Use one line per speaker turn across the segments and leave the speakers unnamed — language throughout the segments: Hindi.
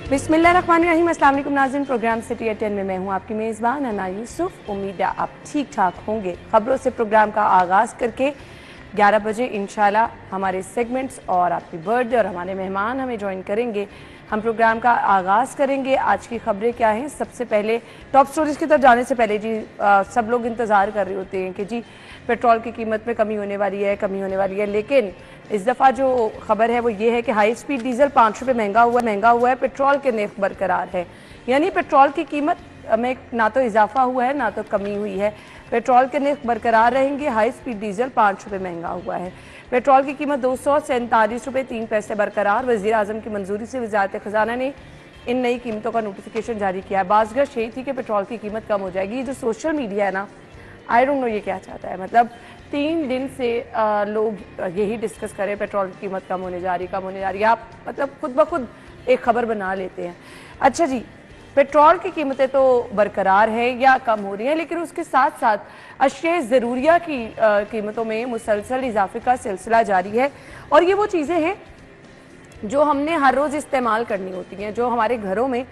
बिस्मिल्लाहिर्रहमानिर्रहीम। अस्सलाम वालेकुम नाज़रीन, प्रोग्राम सिटी एट 10 में मैं हूँ आपकी मेज़बान अना यूसुफ। उम्मीद है आप ठीक ठाक होंगे। खबरों से प्रोग्राम का आगाज़ करके 11 बजे इंशाल्लाह हमारे सेगमेंट्स और आपकी बर्थडे और हमारे मेहमान हमें ज्वाइन करेंगे। हम प्रोग्राम का आगाज़ करेंगे। आज की खबरें क्या हैं? सबसे पहले टॉप स्टोरीज़ की तरफ जाने से पहले जी सब लोग इंतज़ार कर रहे होते हैं कि जी पेट्रोल की कीमत में कमी होने वाली है, लेकिन इस दफ़ा जो खबर है वो ये है कि हाई स्पीड डीजल 5 रुपये महंगा हुआ है, पेट्रोल के नर्ख बरकरार है। यानी पेट्रोल की कीमत में ना तो इजाफा हुआ है ना तो कमी हुई है। पेट्रोल के नर्ख बरकरार रहेंगे। हाई स्पीड डीजल 5 रुपये महंगा हुआ है। पेट्रोल की कीमत 247 रुपये 3 पैसे बरकरार। वज़ीर आज़म की मंजूरी से वज़ारत ख़ज़ाना ने इन नई कीमतों का नोटिफिकेशन जारी किया है। बाज़गश यही थी कि पेट्रोल की कीमत कम हो जाएगी। ये जो सोशल मीडिया है ना, आई डोंट नो ये क्या चाहता है। मतलब 3 दिन से लोग यही डिस्कस करें पेट्रोल की कीमत कम होने जा रही है। आप मतलब खुद ब खुद एक खबर बना लेते हैं। अच्छा जी, पेट्रोल की कीमतें तो बरकरार है या कम हो रही हैं, लेकिन उसके साथ साथ अशिया ज़रूरिया की कीमतों में मुसलसल इजाफे का सिलसिला जारी है। और ये वो चीज़ें हैं जो हमने हर रोज़ इस्तेमाल करनी होती हैं, जो हमारे घरों में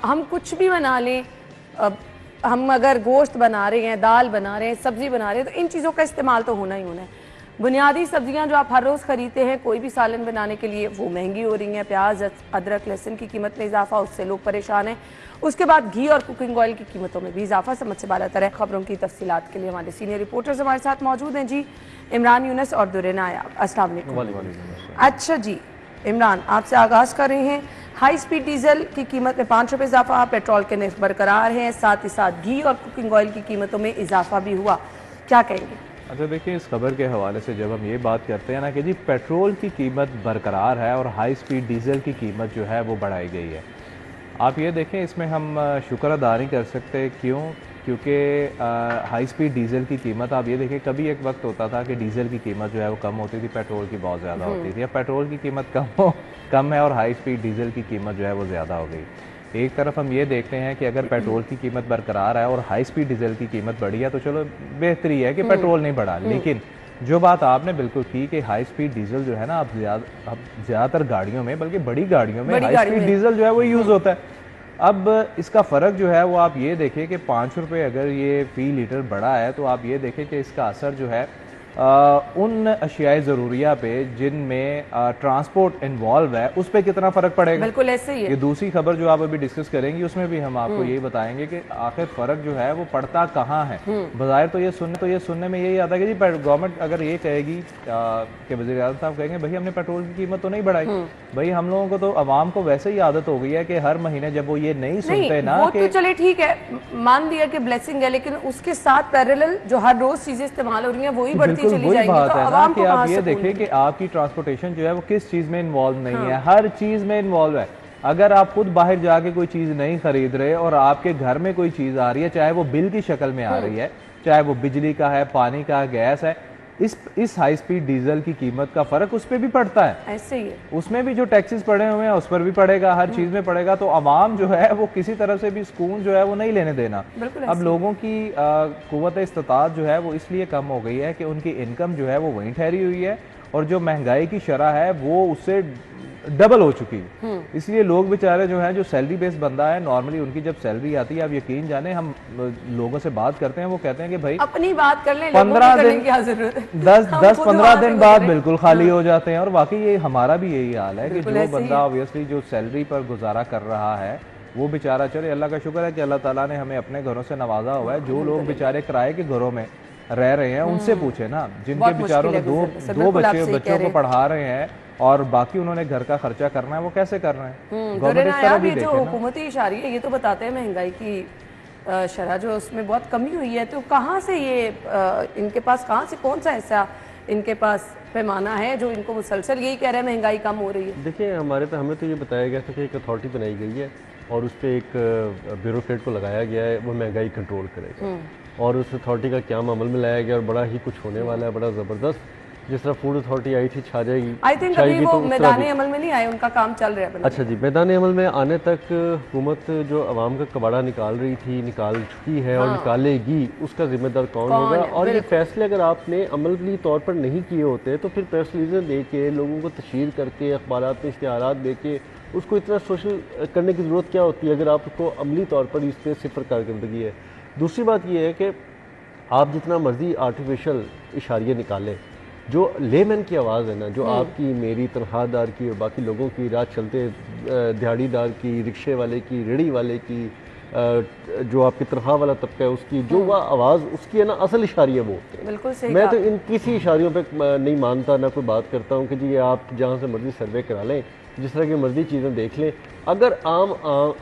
हम कुछ भी बना लें, हम अगर गोश्त बना रहे हैं, दाल बना रहे हैं, सब्ज़ी बना रहे हैं, तो इन चीज़ों का इस्तेमाल तो होना ही होना है। बुनियादी सब्जियां जो आप हर रोज़ ख़रीदते हैं कोई भी सालन बनाने के लिए, वो महंगी हो रही हैं। प्याज, अदरक, लहसुन की कीमत में इजाफा, उससे लोग परेशान हैं। उसके बाद घी और कुकिंग ऑयल की कीमतों में भी इजाफा समझ से बालातर है। खबरों की तफसीलात के लिए हमारे सीनियर रिपोर्टर्स हमारे साथ मौजूद हैं जी, इमरान यूनस और दुर्रे नायाब। अस्सलाम वालेकुम। अच्छा जी इमरान, आपसे आगाज़ कर रहे हैं। हाई स्पीड डीजल की कीमत में 5 रुपये इजाफा, पेट्रोल के नर्ख बरकरार हैं, साथ ही साथ घी और कुकिंग ऑयल की कीमतों में इजाफा भी हुआ। क्या कहेंगे?
अच्छा देखिए, इस खबर के हवाले से जब हम ये बात करते हैं ना कि जी पेट्रोल की कीमत बरकरार है और हाई स्पीड डीजल की कीमत जो है वो बढ़ाई गई है, आप ये देखें, इसमें हम शुक्र अदा नहीं कर सकते। क्यों? क्योंकि हाई स्पीड डीजल की कीमत, आप ये देखें, कभी एक वक्त होता था कि डीजल की कीमत जो है वो कम होती थी, पेट्रोल की बहुत ज़्यादा होती थी। अब पेट्रोल की कीमत कम है और हाई स्पीड डीजल की कीमत जो है वो ज़्यादा हो गई। एक तरफ हम ये देखते हैं कि अगर पेट्रोल की कीमत बरकरार है और हाई स्पीड डीजल की कीमत बढ़ी है तो चलो बेहतरी है कि पेट्रोल नहीं बढ़ा, लेकिन जो बात आपने बिल्कुल की कि हाई स्पीड डीजल जो है ना, अब ज़्यादातर गाड़ियों में, बल्कि बड़ी गाड़ियों में हाई स्पीड डीजल जो है वो यूज़ होता है। अब इसका फ़र्क जो है वो आप ये देखें कि 5 रुपये अगर ये फ़ी लीटर बढ़ा है तो आप ये देखें कि इसका असर जो है उन अशियाए ज़रूरिया पे जिनमें ट्रांसपोर्ट इन्वॉल्व है उस पर कितना फ़र्क पड़ेगा।
बिल्कुल ऐसे ही है।
ये दूसरी खबर जो आप अभी डिस्कस करेंगी उसमें भी हम आपको यही बताएंगे कि आखिर फ़र्क जो है वो पड़ता कहाँ है। बज़ाहिर तो ये सुनने में यही आता है कि जी गवर्नमेंट अगर ये कहेगी कि वज़ीर आज़म साहब कहेंगे भाई हमने पेट्रोल की कीमत तो नहीं बढ़ाई, भाई हम लोगों को तो आवाम को वैसे ही आदत हो गई है कि हर महीने जब वो ये नहीं सुनते ना
वो तो चले ठीक है, मान लिया कि ब्लेसिंग है, लेकिन उसके साथ पैरेलल जो हर रोज चीजें इस्तेमाल हो रही हैं वही बढ़ती चली
वही
जाएंगी।
बात
तो
है ना
आवाम
कि
को
आप
कहाँ
ये
सुकून
देखें कि आपकी ट्रांसपोर्टेशन जो है वो किस चीज़ में इन्वॉल्व नहीं है, हर चीज़ में इन्वॉल्व है। अगर आप खुद बाहर जाके कोई चीज़ नहीं खरीद रहे और आपके घर में कोई चीज़ आ रही है, चाहे वो बिल की शक्ल में आ रही है, चाहे वो बिजली का है, पानी का, गैस है, इस हाई स्पीड डीजल की कीमत का फर्क उस पर भी पड़ता है।
ऐसे ही है।
उसमें भी जो टैक्सेस पड़े हुए हैं उस पर भी पड़ेगा, हर चीज़ में पड़ेगा। तो अवाम जो है वो किसी तरह से भी सुकून जो है वो नहीं लेने देना। अब लोगों की कुव्वत इस्तिताअत जो है वो इसलिए कम हो गई है कि उनकी इनकम जो है वो वहीं ठहरी हुई है और जो महंगाई की शरह है वो उससे डबल हो चुकी है। इसलिए लोग बेचारे जो है, जो सैलरी बेस्ड बंदा है, नॉर्मली उनकी जब सैलरी आती है, आप यकीन जाने, हम लोगों से बात करते हैं, वो कहते हैं कि भाई
अपनी बात कर लें,
15 दिन,
क्या जरूरत है,
10-15 दिन बाद बिल्कुल खाली हो जाते हैं। और वाकई ये हमारा भी यही हाल है कि जो बंदा ऑब्वियसली जो सैलरी पर गुजारा कर रहा है वो बेचारा, चले अल्लाह का शुक्र है कि अल्लाह ताला ने हमें अपने घरों से नवाजा हुआ है। जो लोग बेचारे किराए के घरों में रह रहे हैं उनसे पूछे ना, जिनके बेचारों ने दो बच्चों को पढ़ा रहे हैं और बाकी उन्होंने घर का खर्चा करना है, वो कैसे कर रहे हैं। गवर्नमेंट इस तरह भी
जो हुकूमती इशारे है ये तो बताते हैं महंगाई की शरह जो उसमें बहुत कमी हुई है। तो कहाँ से ये इनके पास, कहाँ से कौन सा ऐसा इनके पास पैमाना है जो इनको मुसलसल यही कह रहे हैं महंगाई कम हो रही है?
देखिए, हमें तो ये बताया गया था कि एक अथॉरिटी बनाई गई है और उस पर एक ब्यूरोक्रेट को लगाया गया है, वो महंगाई कंट्रोल करेगा। और उस अथॉरिटी का क्या अमल में लाया गया और बड़ा ही कुछ होने वाला है, बड़ा ज़बरदस्त। जिस तरह फूड अथॉरिटी आई थी, छा जाएगी,
आई थिंक अभी वो मैदान अमल में नहीं आए, उनका काम चल रहा है।
अच्छा जी, मैदान अमल में आने तक हुकूमत जो अवाम का कबाड़ा निकाल रही थी, निकाल चुकी है और निकालेगी, उसका जिम्मेदार कौन होगा। और ये फैसले अगर आपने अमली तौर पर नहीं किए होते तो फिर प्रेस रिलीजें दे के, लोगों को तशहीर करके, अखबारात में इश्तिहारात दे के उसको इतना सोशल करने की ज़रूरत क्या होती है अगर आप उसको अमली तौर पर इस पर सिफर कारकर्दगी है। दूसरी बात ये है कि आप जितना मर्जी आर्टिफिशियल इशारे निकालें, जो लेमैन की आवाज़ है ना, जो आपकी मेरी तनख्वाहदार की और बाकी लोगों की, रात चलते दिहाड़ीदार की, रिक्शे वाले की, रेड़ी वाले की, जो आपकी तनख्वाह वाला तबका है उसकी, जो वह आवाज़ उसकी है ना, असल इशारे वो होते हैं।
बिल्कुल सही
मैं
कहा।
तो इन किसी इशारियों पे नहीं मानता, ना कोई बात करता हूँ कि जी आप जहाँ से मर्जी सर्वे करा लें, जिस तरह की मर्जी चीज़ें देख लें, अगर आम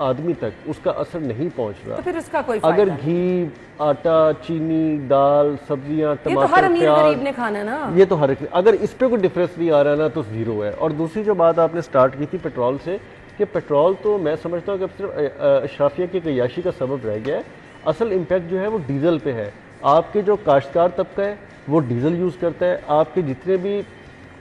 आदमी तक उसका असर नहीं पहुँच रहा,
तो फिर उसका कोई
अगर
फायदा नहीं।
घी, आटा, चीनी, दाल, सब्जियां,
ये तो
टमाटर,
हर अमीर
प्याज,
गरीब ने खाना ना।
ये तो हर एक, अगर इस पे कोई डिफरेंस नहीं आ रहा ना तो ज़ीरो है। और दूसरी जो बात आपने स्टार्ट की थी पेट्रोल से, कि पेट्रोल तो मैं समझता हूँ कि अब सिर्फ अशराफिया की कयाशी का सबब रह गया है। असल इम्पैक्ट जो है वो डीजल पे है। आपके जो काश्तकार तबका है वो डीजल यूज़ करता है, आपके जितने भी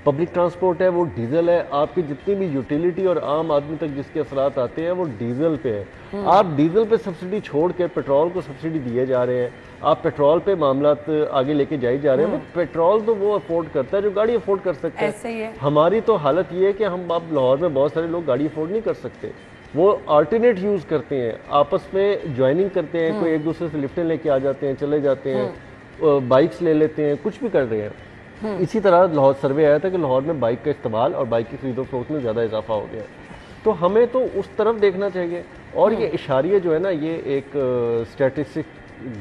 पब्लिक ट्रांसपोर्ट है वो डीजल है, आपकी जितनी भी यूटिलिटी और आम आदमी तक जिसके असरात आते हैं वो डीजल पे है। आप डीजल पे सब्सिडी छोड़ के पेट्रोल को सब्सिडी दिए जा रहे हैं, आप पेट्रोल पे मामला आगे लेके जाए जा रहे हैं। वो पेट्रोल तो वो अफोर्ड करता है जो गाड़ी अफोर्ड कर सकता है।
ऐसे ही है।
हमारी तो हालत ये है कि हम अब लाहौर में बहुत सारे लोग गाड़ी अफोर्ड नहीं कर सकते, वो अल्टरनेट यूज़ करते हैं, आपस में ज्वाइनिंग करते हैं, कोई एक दूसरे से लिफ्टें लेके आ जाते हैं, चले जाते हैं, बाइक्स ले लेते हैं, कुछ भी कर रहे हैं। इसी तरह लाहौर सर्वे आया था कि लाहौर में बाइक का इस्तेमाल और बाइक की खरीदो फरोख्त में ज़्यादा इजाफा हो गया है। तो हमें तो उस तरफ देखना चाहिए। और ये इशारिया जो है ना, ये एक स्टैटिस्टिक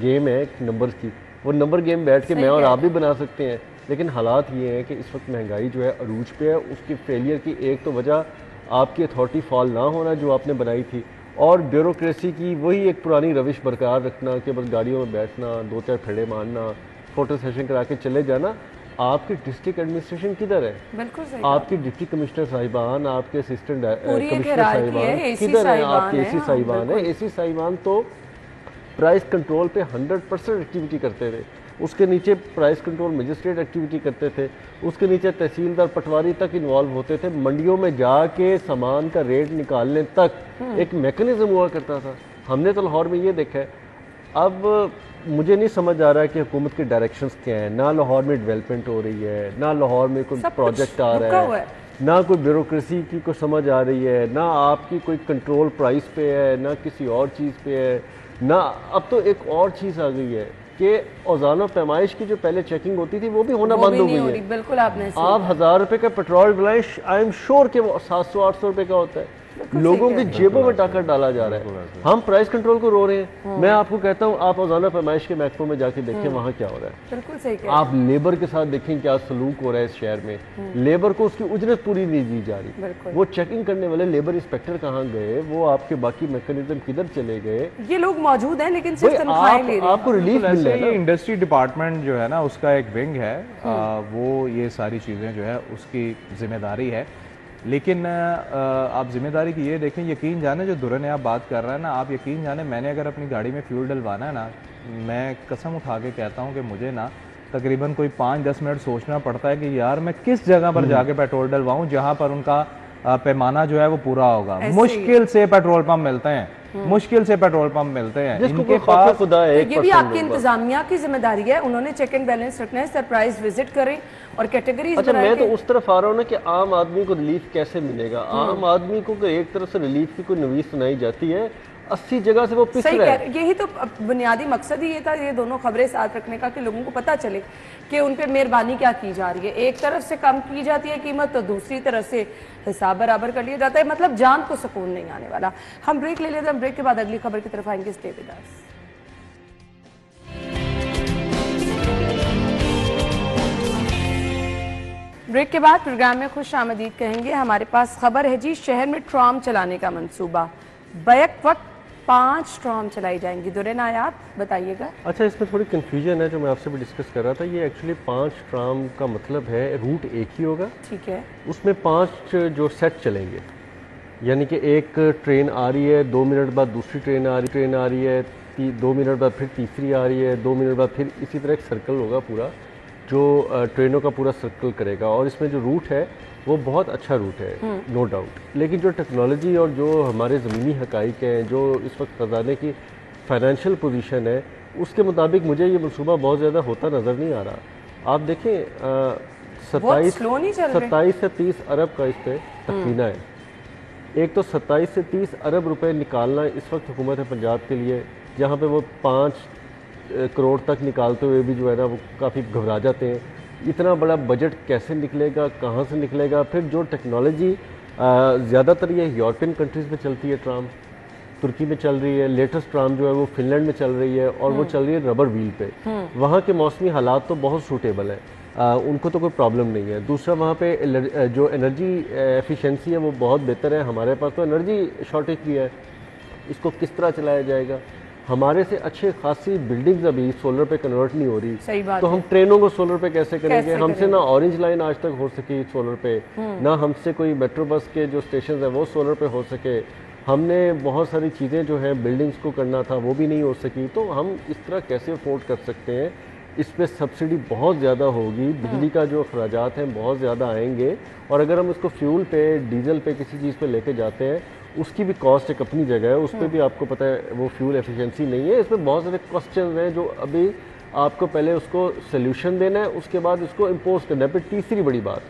गेम है नंबर्स की, वो नंबर गेम बैठ के मैं और आप भी बना सकते हैं। लेकिन हालात ये हैं कि इस वक्त महंगाई जो है अरूज पे है। उसकी फेलियर की एक तो वजह आपकी अथॉरिटी फॉल ना होना जो आपने बनाई थी, और ब्यूरोक्रेसी की वही एक पुरानी रविश बरकरार रखना कि बस गाड़ियों में बैठना, दो चार फेड़े मारना, फोटो सेशन करा के चले जाना। आपकी डिस्ट्रिक्ट एडमिनिस्ट्रेशन किधर है?
बिल्कुल सही।
आपकी डिप्टी कमिश्नर साहिबान, आपके असिस्टेंट
पूरी एक
कमिश्नर
hierarchy है,
साहिबान
AC
किधर है?
साहिबान
आपके
है,
एसी
हाँ,
साहिबान है।
बिल्कुल।
एसी साहिबान तो प्राइस कंट्रोल पे 100% एक्टिविटी करते थे, उसके नीचे प्राइस कंट्रोल मजिस्ट्रेट एक्टिविटी करते थे, उसके नीचे तहसीलदार पटवारी तक इन्वॉल्व होते थे। मंडियों में जाके सामान का रेट निकालने तक एक मैकेनिज्म हुआ करता था। हमने तो लाहौर में ये देखा है। अब मुझे नहीं समझ आ रहा है कि हुकूमत के डायरेक्शंस क्या हैं। ना लाहौर में डेवलपमेंट हो रही है, ना लाहौर में कोई प्रोजेक्ट आ
रुका
रहा
हुआ
है, ना कोई ब्यूरोक्रेसी की कोई समझ आ रही है, ना आपकी कोई कंट्रोल प्राइस पे है, ना किसी और चीज़ पे है, ना अब तो एक और चीज़ आ गई है कि औज़ाना पैमाइश की जो पहले चेकिंग होती थी वो भी होना बंद हो गई है।
बिल्कुल आपने
आप 1000 रुपये का पेट्रोल डलाएं, आई एम श्योर कि वो 700-800 रुपये का होता है। लोगों की जेबों में टाका डाला जा रहा है। हम प्राइस कंट्रोल को रो रहे हैं। मैं आपको कहता हूँ आप औज़ाना पैमाइश के महकमों में जाके देखें वहाँ क्या हो रहा है।
बिल्कुल सही।
आप लेबर के साथ देखें क्या सलूक हो रहा है इस शहर में। लेबर को उसकी उजरत पूरी नहीं दी जा रही। वो चेकिंग करने वाले लेबर इंस्पेक्टर कहाँ गए? वो आपके बाकी मैकेनिज्म किधर चले गए?
ये लोग मौजूद हैं लेकिन सिर्फ तनख्वाहें ले रहे हैं।
आपको रिलीफ मिल रहा है ना।
इंडस्ट्री डिपार्टमेंट जो है ना उसका एक विंग है, वो ये सारी चीज़ें जो है उसकी जिम्मेदारी है। लेकिन आप जिम्मेदारी की ये देखें, यकीन जाने जो दुर्र ने आप बात कर रहा है ना, आप यकीन जाने मैंने अगर अपनी गाड़ी में फ्यूल डलवाना है ना, मैं कसम उठा के कहता हूँ कि मुझे ना तकरीबन कोई 5-10 मिनट सोचना पड़ता है कि यार मैं किस जगह पर जाके पेट्रोल डलवाऊँ जहाँ पर उनका पैमाना जो है वो पूरा होगा। मुश्किल से पेट्रोल पंप मिलते हैं, मुश्किल से पेट्रोल पंप मिलते हैं इनके पास।
ये भी आपकी इंतजामिया की जिम्मेदारी है, उन्होंने चेक एंड बैलेंस रखना है, सरप्राइज विजिट करें और कैटेगरीज।
अच्छा, मैं तो उस तरफ आ रहा हूँ ना कि आम आदमी को रिलीफ कैसे मिलेगा। आम आदमी को एक तरफ से रिलीफ की कोई नवीस सुनाई जाती है, 80 जगह से वो पिस रहा है।
यही तो बुनियादी मकसद ही ये था, ये दोनों खबरें साथ रखने का कि लोगों को पता चले कि उन पे मेहरबानी क्या की जा रही है। एक तरफ से कम की जाती है कीमत तो दूसरी तरफ से हिसाब बराबर कर लिया जाता है। मतलब जान को सुकून नहीं आने वाला। हम ब्रेक ले लेते हैं, ब्रेक के बाद अगली खबर की तरफ आएंगे। Stay with us. ब्रेक के बाद प्रोग्राम में खुश आमदीद कहेंगे। हमारे पास खबर है जी, शहर में ट्राम चलाने का मंसूबा। बैक वक्त 5 ट्राम चलाई जाएंगी। दुर्रे नायाब बताइएगा।
अच्छा, इसमें थोड़ी कन्फ्यूजन है जो मैं आपसे भी डिस्कस कर रहा था। ये एक्चुअली 5 ट्राम का मतलब है रूट एक ही होगा,
ठीक है।
उसमें 5 जो सेट चलेंगे, यानी कि एक ट्रेन आ रही है, 2 मिनट बाद दूसरी ट्रेन आ रही है, 2 मिनट बाद फिर तीसरी आ रही है, 2 मिनट बाद फिर इसी तरह एक सर्कल होगा पूरा जो ट्रेनों का पूरा सर्कल करेगा। और इसमें जो रूट है वो बहुत अच्छा रूट है, नो डाउट। लेकिन जो टेक्नोलॉजी और जो हमारे ज़मीनी हक़ाइक़ हैं, जो इस वक्त ख़जाने की फ़ाइनेंशियल पोजीशन है, उसके मुताबिक मुझे ये मनसूबा बहुत ज़्यादा होता नज़र नहीं आ रहा। आप देखें 27 से 30 अरब का इस पर तखमीना है। एक तो 27 से 30 अरब रुपए निकालना इस वक्त हुकूमत है पंजाब के लिए, जहाँ पे वो 5 करोड़ तक निकालते हुए भी जो है ना वो काफ़ी घबरा जाते हैं। इतना बड़ा बजट कैसे निकलेगा, कहाँ से निकलेगा? फिर जो टेक्नोलॉजी ज़्यादातर ये यूरोपियन कंट्रीज़ में चलती है, ट्राम तुर्की में चल रही है, लेटेस्ट ट्राम जो है वो फिनलैंड में चल रही है और वो चल रही है रबर व्हील पे। वहाँ के मौसमी हालात तो बहुत सूटेबल है, उनको तो कोई प्रॉब्लम नहीं है। दूसरा वहाँ पे जो एनर्जी एफिशिएंसी है वो बहुत बेहतर है। हमारे पास तो एनर्जी शॉर्टेज भी है, इसको किस तरह चलाया जाएगा? हमारे से अच्छे खासी बिल्डिंग्स अभी सोलर पे कन्वर्ट नहीं हो रही,
सही बात
तो हम ट्रेनों को सोलर पे कैसे करेंगे?
कैसे
हमसे ना ऑरेंज लाइन आज तक हो सकी सोलर पे, ना हमसे कोई मेट्रो बस के जो स्टेशन है वो सोलर पे हो सके। हमने बहुत सारी चीज़ें जो है बिल्डिंग्स को करना था वो भी नहीं हो सकी। तो हम इस तरह कैसे अफोर्ड कर सकते हैं? इस पे सब्सिडी बहुत ज़्यादा होगी, बिजली का जो अखराजात हैं बहुत ज़्यादा आएंगे, और अगर हम इसको फ्यूल पे, डीजल पे, किसी चीज़ पे लेके जाते हैं, उसकी भी कॉस्ट एक अपनी जगह है, उस पर भी आपको पता है वो फ्यूल एफिशिएंसी नहीं है। इसमें बहुत सारे क्वेश्चन हैं जो अभी आपको पहले उसको सोल्यूशन देना है, उसके बाद उसको इम्पोज करना है। फिर तीसरी बड़ी बात,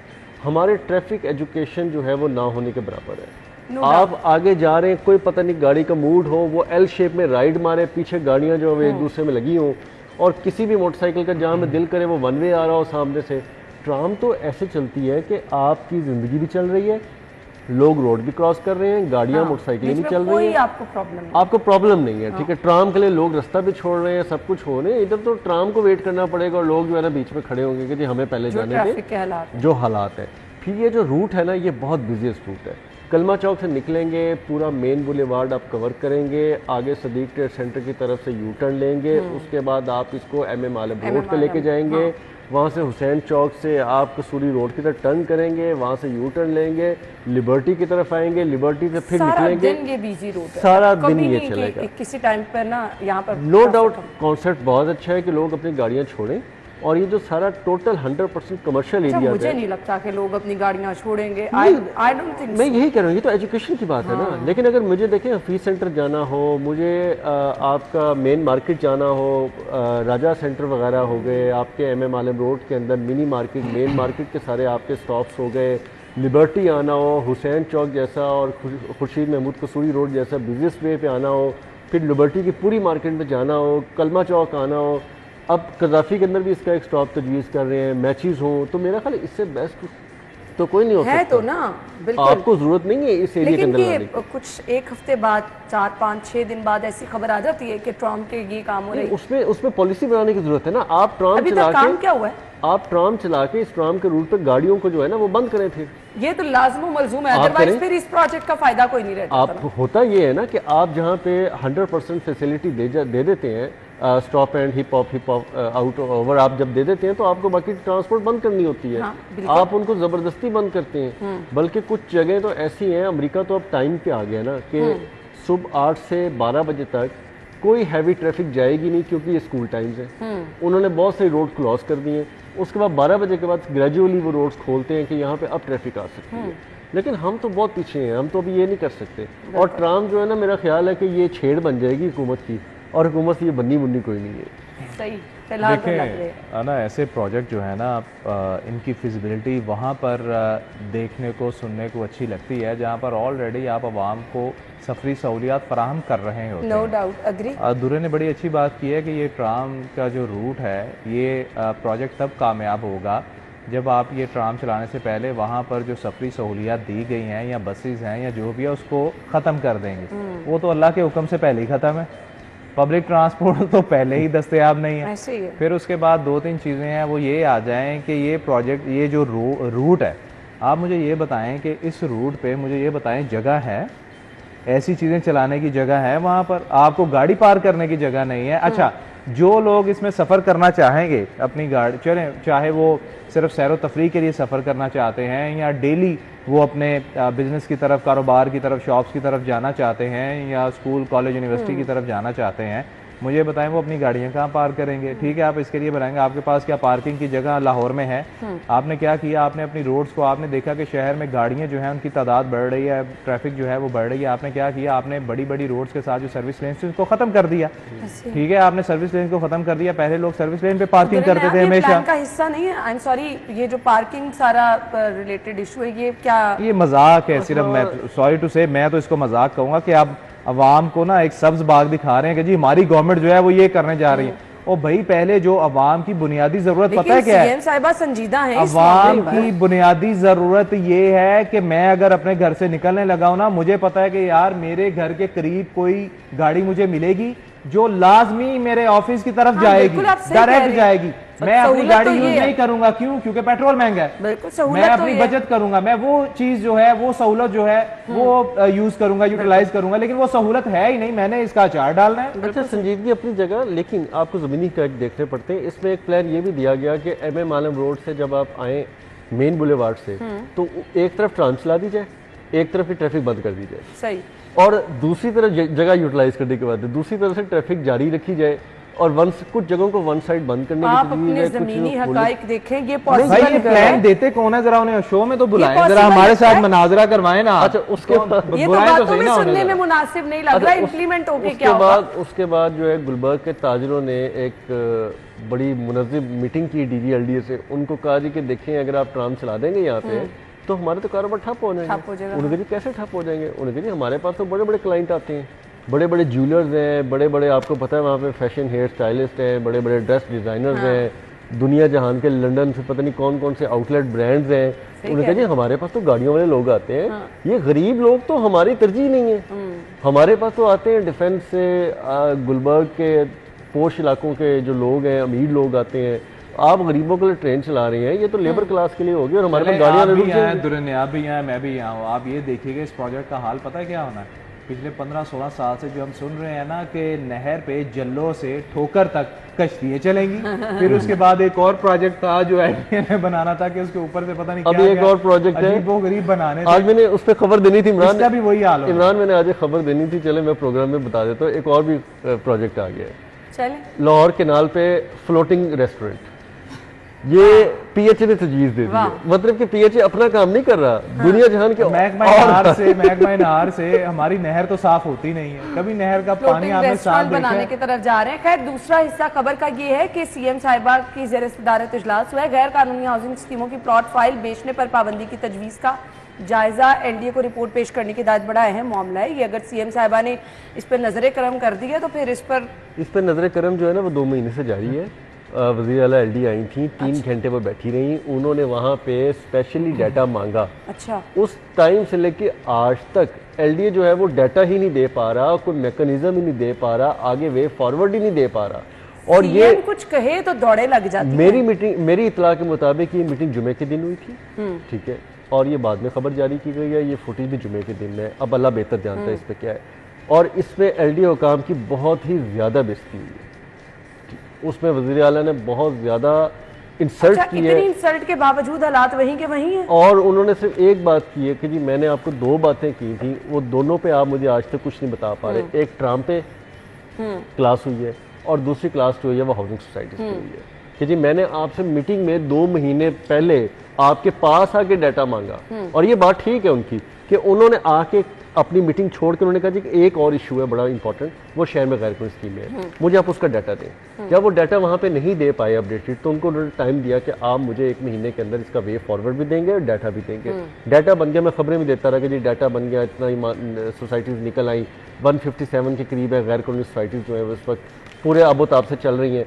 हमारे ट्रैफिक एजुकेशन जो है वो ना होने के बराबर है। आप आगे जा रहे हैं, कोई पता नहीं गाड़ी का मूड हो, वो एल शेप में राइड मारे, पीछे गाड़ियां जो है एक दूसरे में लगी हों, और किसी भी मोटरसाइकिल का जहाँ में दिल करे वो वन वे आ रहा हो सामने से। ट्राम तो ऐसे चलती है कि आपकी ज़िंदगी भी चल रही है, लोग रोड भी क्रॉस कर रहे हैं, गाड़ियाँ मोटरसाइकिलें भी चल रही हैं, आपको प्रॉब्लम नहीं है। ठीक है, ट्राम के लिए लोग रास्ता भी छोड़ रहे हैं, सब कुछ हो रहे हैं। इधर तो ट्राम को वेट करना पड़ेगा और लोग जो है ना बीच में खड़े होंगे कि जी हमें पहले जाने दें, जो हालात है। फिर ये जो रूट है ना, ये बहुत बिजीएस्ट रूट है। कलमा चौक से निकलेंगे, पूरा मेन बुलेवार्ड आप कवर करेंगे, आगे सदीक ट्रेड सेंटर की तरफ से यू टर्न लेंगे, उसके बाद आप इसको MM आलम रोड पे लेके जाएंगे, वहाँ से हुसैन चौक से आप कसूरी रोड की तरफ टर्न करेंगे, वहाँ से यू टर्न लेंगे, लिबर्टी की तरफ आएंगे, लिबर्टी से फिर निकलेंगे।
ये बिजी रूट है,
सारा दिन ये चलेगा।
किसी टाइम पर ना यहाँ पर
नो डाउट कॉन्सेप्ट बहुत अच्छा है कि लोग अपनी गाड़ियाँ छोड़ें, और ये जो सारा टोटल 100% कमर्शियल एरिया है।
मुझे नहीं लगता कि लोग अपनी गाड़ियां छोड़ेंगे। I don't think.
मैं यही कह रहा हूँ, ये तो एजुकेशन की बात है ना। लेकिन अगर मुझे देखें हफीज सेंटर जाना हो, मुझे आपका मेन मार्केट जाना हो, राजा सेंटर वगैरह हो गए, आपके MM आलम रोड के अंदर मिनी मार्केट, मेन मार्केट के सारे आपके स्टॉप्स हो गए, लिबर्टी आना हो, हुसैन चौक जैसा और खुर्शीद महमूद कसूरी रोड जैसा बिजनेस वे पे आना हो, फिर लिबर्टी की पूरी मार्केट में जाना हो, कलमा चौक आना हो, अब कज़ाफ़ी के अंदर भी इसका एक स्टॉप तजवीज़ कर रहे हैं, मैचेस हो, तो मेरा ख्याल इससे बेस्ट तो कोई नहीं हो सकता।
है तो ना, बिल्कुल
आपको जरूरत नहीं है इस एरिया के अंदर लाने की।
कुछ एक हफ्ते बाद, 4, 5, 6 दिन बाद ऐसी खबर आ जाती है कि ट्राम के ये काम हो रही है।
उसमें पॉलिसी बनाने की जरूरत है ना। आप ट्राम चला के,
काम क्या हुआ है?
आप ट्राम चला के इस ट्राम के रूट पे गाड़ियों को जो है ना वो बंद करें थे।
ये तो लाजमो मलजूम है, अदरवाइज फिर इस प्रोजेक्ट का फायदा कोई नहीं रहता।
आप होता ये है ना कि आप जहाँ पे 100% फैसिलिटी दे देते हैं, stop and hip hop out over आप जब दे देते हैं तो आपको बाकी ट्रांसपोर्ट बंद करनी होती है। आप उनको ज़बरदस्ती बंद करते हैं। बल्कि कुछ जगह तो ऐसी हैं, अमेरिका तो अब टाइम पे आ गया ना कि सुबह 8 से 12 बजे तक कोई हैवी ट्रैफिक जाएगी नहीं, क्योंकि ये स्कूल टाइम्स है। उन्होंने बहुत सारी रोड क्लॉज कर दी हैं। उसके बाद 12 बजे के बाद ग्रेजुअली वो रोड्स खोलते हैं कि यहाँ पे अब ट्रैफिक आ सकती है। लेकिन हम तो बहुत पीछे हैं, हम तो अभी ये नहीं कर सकते। और ट्राम जो है ना, मेरा ख्याल है कि ये छेड़ बन जाएगी हुकूमत की, और हुकूमत से ये बन्नी मुन्नी कोई नहीं है।
सही
देखिए ना, ऐसे प्रोजेक्ट जो है ना, इनकी फिजिबिलिटी वहाँ पर देखने को, सुनने को अच्छी लगती है जहाँ पर ऑलरेडी आप आवाम को सफरी सहूलियात फराहम कर रहे होते हैं।
No doubt, agree.
दुरे ने बड़ी अच्छी बात की है कि ये ट्राम का जो रूट है, ये प्रोजेक्ट तब कामयाब होगा जब आप ये ट्राम चलाने से पहले वहाँ पर जो सफरी सहूलियात दी गई हैं या बसेस हैं या जो भी है उसको ख़त्म कर देंगे। वो तो अल्लाह के हुक्म से पहले ही ख़त्म है। पब्लिक ट्रांसपोर्ट तो पहले ही दस्तयाब नहीं है।
ऐसे ही है।
फिर उसके बाद 2-3 चीज़ें हैं, वो ये आ जाएं कि ये प्रोजेक्ट, ये जो रूट है, आप मुझे ये बताएं कि इस रूट पे मुझे ये बताएं जगह है, ऐसी चीज़ें चलाने की जगह है वहाँ पर, आपको गाड़ी पार करने की जगह नहीं है। अच्छा, जो लोग इसमें सफ़र करना चाहेंगे अपनी गाड़ी, चलें, चाहे वो सिर्फ सैर तफरी के लिए सफ़र करना चाहते हैं या डेली वो अपने बिजनेस की तरफ, कारोबार की तरफ, शॉप्स की तरफ जाना चाहते हैं, या स्कूल, कॉलेज, यूनिवर्सिटी की तरफ जाना चाहते हैं, मुझे बताएं वो अपनी गाड़ियां कहाँ पार्क करेंगे। ठीक है, आप इसके लिए बनाएंगे, आपके पास क्या पार्किंग की जगह लाहौर में है? आपने क्या किया, आपने अपनी रोड्स को, आपने देखा कि शहर में गाड़ियां जो है उनकी तादाद बढ़ रही है, ट्रैफिक जो है वो बढ़ रही है, आपने क्या किया, आपने बड़ी बड़ी रोड्स के साथ जो सर्विस लेन थी उसको खत्म कर दिया। ठीक है, आपने सर्विस लेन को खत्म कर दिया। पहले लोग सर्विस लेन पे पार्किंग करते थे हमेशा।
का हिस्सा नहीं है। आई एम सॉरी, ये जो पार्किंग सारा रिलेटेड इशू है, ये क्या,
ये मजाक है सिर्फ। मैं सॉरी टू से, मैं तो इसको मजाक कहूंगा कि आप अवाम को ना एक सब्ज बाग दिखा रहे हैं कि जी हमारी गवर्नमेंट जो है वो ये करने जा रही है। और भाई पहले जो अवाम की बुनियादी जरूरत पता है क्या है?
साहिबा संजीदा है।
अवाम की बुनियादी जरूरत ये है कि मैं अगर अपने घर से निकलने लगा हूं ना, मुझे पता है कि यार मेरे घर के करीब कोई गाड़ी मुझे मिलेगी जो लाजमी मेरे ऑफिस की तरफ जाएगी, डायरेक्ट जाएगी। मैं अपनी गाड़ी यूज नहीं करूंगा, क्यों? क्योंकि पेट्रोल महंगा है। मैं अपनी बचत करूंगा, मैं वो चीज जो है, वो सहूलत जो है वो यूज करूंगा, यूटिलाइज करूंगा, लेकिन वो सहूलत है ही नहीं। मैंने इसका अचार डालना है।
अच्छा, संजीदगी अपनी जगह, लेकिन आपको जमीनी हक़ देखने पड़ते हैं। इसमें एक प्लान ये भी दिया गया कि MM आलम रोड से जब आप आए मेन बुलेवार्ड से, तो एक तरफ ट्रांस चला दी जाए, एक तरफ ही ट्रैफिक बंद कर दी जाए,
सही,
और दूसरी तरफ जगह यूटिलाइज करने के बाद दूसरी तरफ से ट्रैफिक जारी रखी जाए, और कुछ जगहों को वन साइड बंद करने
आप अपने जमीनी हकाइक देखें। ये पॉसिबल
भाई ये प्लान देते कौन है? जरा उन्हें शो में तो बुलाएं, जरा हमारे साथ मनाजरा करवाएं ना।
अच्छा, उसके बाद
ये तो बातों में सुनने में मुनासिब नहीं लग रहा, इंप्लीमेंट होके क्या होगा?
उसके बाद जो है गुलबर्ग के ताजरों ने एक बड़ी मुनज़्ज़म मीटिंग की DGLDA से। उनको कहा जी कि देखें, अगर आप ट्राम चला देंगे यहाँ पे तो हमारे तो कारोबार ठप हो जाएंगे। उन्होंने कहा कैसे ठप हो जाएंगे? उन्होंने कहा हमारे पास तो बड़े बड़े क्लाइंट आते हैं, बड़े बड़े ज्वेलर्स हैं, बड़े बड़े, आपको पता है वहाँ पे फैशन हेयर स्टाइलिस्ट हैं, बड़े बड़े ड्रेस डिज़ाइनर्स हैं, दुनिया जहान के लंदन से पता नहीं कौन कौन से आउटलेट ब्रांड्स हैं। उन्होंने कहा जी हमारे पास तो गाड़ियों वाले लोग आते हैं, ये गरीब लोग तो हमारी तरजीह नहीं है। हमारे पास तो आते हैं डिफेंस से, गुलबर्ग के पोश इलाकों के जो लोग हैं, अमीर लोग आते हैं। आप गरीबों के लिए ट्रेन चला रहे हैं, ये तो लेबर क्लास के लिए होगी। और हमारे पास गाड़ियां
भी हैं, दुरन आप भी हैं, मैं भी यहाँ हूँ। आप ये देखिएगा इस प्रोजेक्ट का हाल पता है क्या होना है? पिछले 15-16 साल से जो हम सुन रहे हैं ना कि नहर पे जल्लो से ठोकर तक कश्तियाँ चलेंगी। फिर उसके बाद एक और प्रोजेक्ट था जो ITA ने बनाना था कि उसके ऊपर से पता नहीं
अभी एक और प्रोजेक्ट है,
वो गरीब बनाने।
आज मैंने उस पर खबर देनी थी इमरान
का भी वही हाल है।
इमरान मैंने आज खबर देनी थी, चले मैं प्रोग्राम में बता देता हूँ। एक और भी प्रोजेक्ट आ गया है,
चले
लाहौर केनाल पे फ्लोटिंग रेस्टोरेंट। ये PHA ने तजवीज़ दे दी है। मतलब कि PHA अपना काम नहीं कर रहा, दुनिया जहान के
महकमा नहर से हमारी नहर तो साफ होती नहीं है, कभी नहर का पानी आपने साफ
बनाने की तरफ जा रहे हैं। खैर, दूसरा हिस्सा खबर का ये है कि CM साहिबा की ज़ेर सदारत इजलास हुआ है। गैर कानूनी हाउसिंग स्कीमों की प्लॉट फाइल बेचने पर पाबंदी की तजवीज़ का जायजा NDA को रिपोर्ट पेश करने की हिदायत। बड़ा अहम मामला है ये। अगर CM साहिबा ने इस पर नजर करम कर दी है तो फिर इस पर
नजर करम जो है ना वो 2 महीने से जारी है। वज़ीर आला LD आई थी, 3 घंटे पर बैठी रही, उन्होंने वहाँ पे स्पेशली डाटा मांगा।
अच्छा,
उस टाइम से लेके आज तक LDA जो है वो डाटा ही नहीं दे पा रहा, कोई मैकेनिज्म ही नहीं दे पा रहा, आगे वे फॉरवर्ड ही नहीं दे पा रहा। और ये
कुछ कहे तो दौड़े लग जाती
मेरी इतला के मुताबिक ये मीटिंग जुमे के दिन हुई थी, ठीक है, और ये बाद में खबर जारी की गई है। ये फुटेज भी जुमे के दिन है, अब अल्लाह बेहतर जानता है इस पर क्या है। और इसमें LDA हुकाम की बहुत ही ज्यादा बेइज्जती हुई है। उसमें वज़ीर आला ने बहुत ज्यादा इंसल्ट की है।
इतनी इंसल्ट के बावजूद हालात वहीं के वहीं हैं।
और उन्होंने सिर्फ एक बात की है कि जी मैंने आपको 2 बातें की थी, वो दोनों पे आप मुझे आज तक कुछ नहीं बता पा रहे। एक ट्राम पे क्लास हुई है और दूसरी क्लास जो हुई है वो हाउसिंग सोसाइटी पे हुई है कि जी मैंने आपसे मीटिंग में 2 महीने पहले आपके पास आके डाटा मांगा। और ये बात ठीक है उनकी कि उन्होंने आके अपनी मीटिंग छोड़ के उन्होंने कहा जी कि एक और इशू है बड़ा इंपॉर्टेंट, वो शहर में गैर कानूनी स्कीम है, मुझे आप उसका डाटा दें। जब वो डाटा वहाँ पे नहीं दे पाए अपडेटेड, तो उनको उन्होंने टाइम दिया कि आप मुझे 1 महीने के अंदर इसका वे फॉरवर्ड भी देंगे और डाटा भी देंगे। डाटा बन गया, मैं खबरें भी देता रहा कि जी डाटा बन गया, इतना ही सोसाइटीज़ निकल आई, 157 के करीब है गैर कानूनी सोसाइटीज़ जो है उस वक्त पूरे आबोताब से चल रही हैं।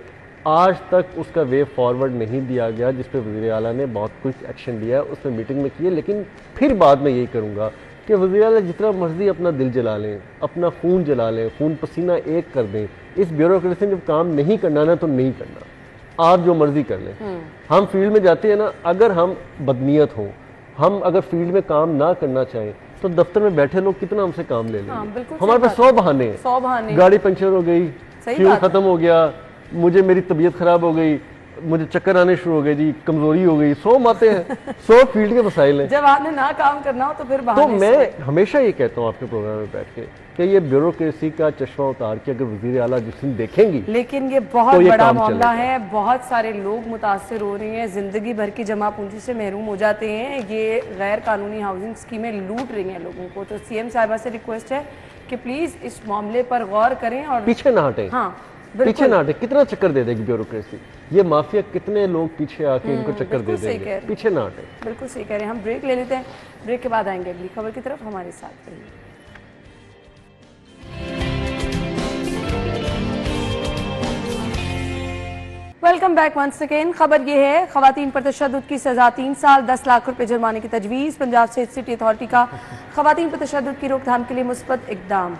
आज तक उसका वे फॉरवर्ड नहीं दिया गया, जिस पर वज़ीर आला ने बहुत कुछ एक्शन लिया, उसमें मीटिंग में किए। लेकिन फिर बाद में यही करूँगा कि वज़ीर आला जितना मर्जी अपना दिल जला लें, अपना खून जला लें, खून पसीना एक कर दें, इस ब्यूरोक्रेसी में जब काम नहीं करना ना तो नहीं करना, आप जो मर्जी कर लें। हम फील्ड में जाते हैं ना, अगर हम बदनीयत हों, हम अगर फील्ड में काम ना करना चाहें तो दफ्तर में बैठे लोग कितना हमसे काम ले लेंगे। हमारे पास 100 बहाने हैं। गाड़ी पंचर हो गई, फ्यूल खत्म हो गया, मुझे मेरी तबीयत खराब हो गई, मुझे चक्कर आने शुरू हो गए जी, कमजोरी हो गई, 100 बातें हैं, 100 फील्ड के मसाइल हैं।
जब आपने ना काम करना हो तो फिर
तो मैं हमेशा ये कहता हूँ आपके प्रोग्राम में बैठ के कि ये ब्यूरोक्रेसी का चश्मा उतार के अगर वज़ीर आला जिस दिन देखेंगी,
लेकिन ये बहुत
तो ये
बड़ा
काम
मामला
चलेगा।
है। बहुत सारे लोग मुतासर हो रहे हैं, जिंदगी भर की जमा पूंजी से महरूम हो जाते हैं। ये गैर कानूनी हाउसिंग स्कीमें लूट रही हैं लोगों को। तो सीएम साहिबा से रिक्वेस्ट है कि प्लीज इस मामले पर गौर करें और
पीछे ना हटें।
हाँ
पीछे
बिल्कुल,
ना हटे। कितना चक्कर दे देगी ब्यूरोक्रेसी, ये माफिया कितने लोग पीछे आके इनको चक्कर दे
बिल्कुल सही कह
देंगे।
रहे हैं।
पीछे ना हटे।
बिल्कुल सही कह रहे हैं। हम ब्रेक ले लेते हैं, ब्रेक के बाद आएंगे अगली खबर की तरफ। हमारे साथ रहिए। Welcome back once again. खबर ये है, खवातीन पर तशद्दुद की सजा 3 साल 10 लाख रुपए जुर्माने की तजवीज़। पंजाब स्टेट सिटी अथॉरिटी का खवातीन पर तशद्दुद की रोकथाम के लिए मुस्बत इकदाम।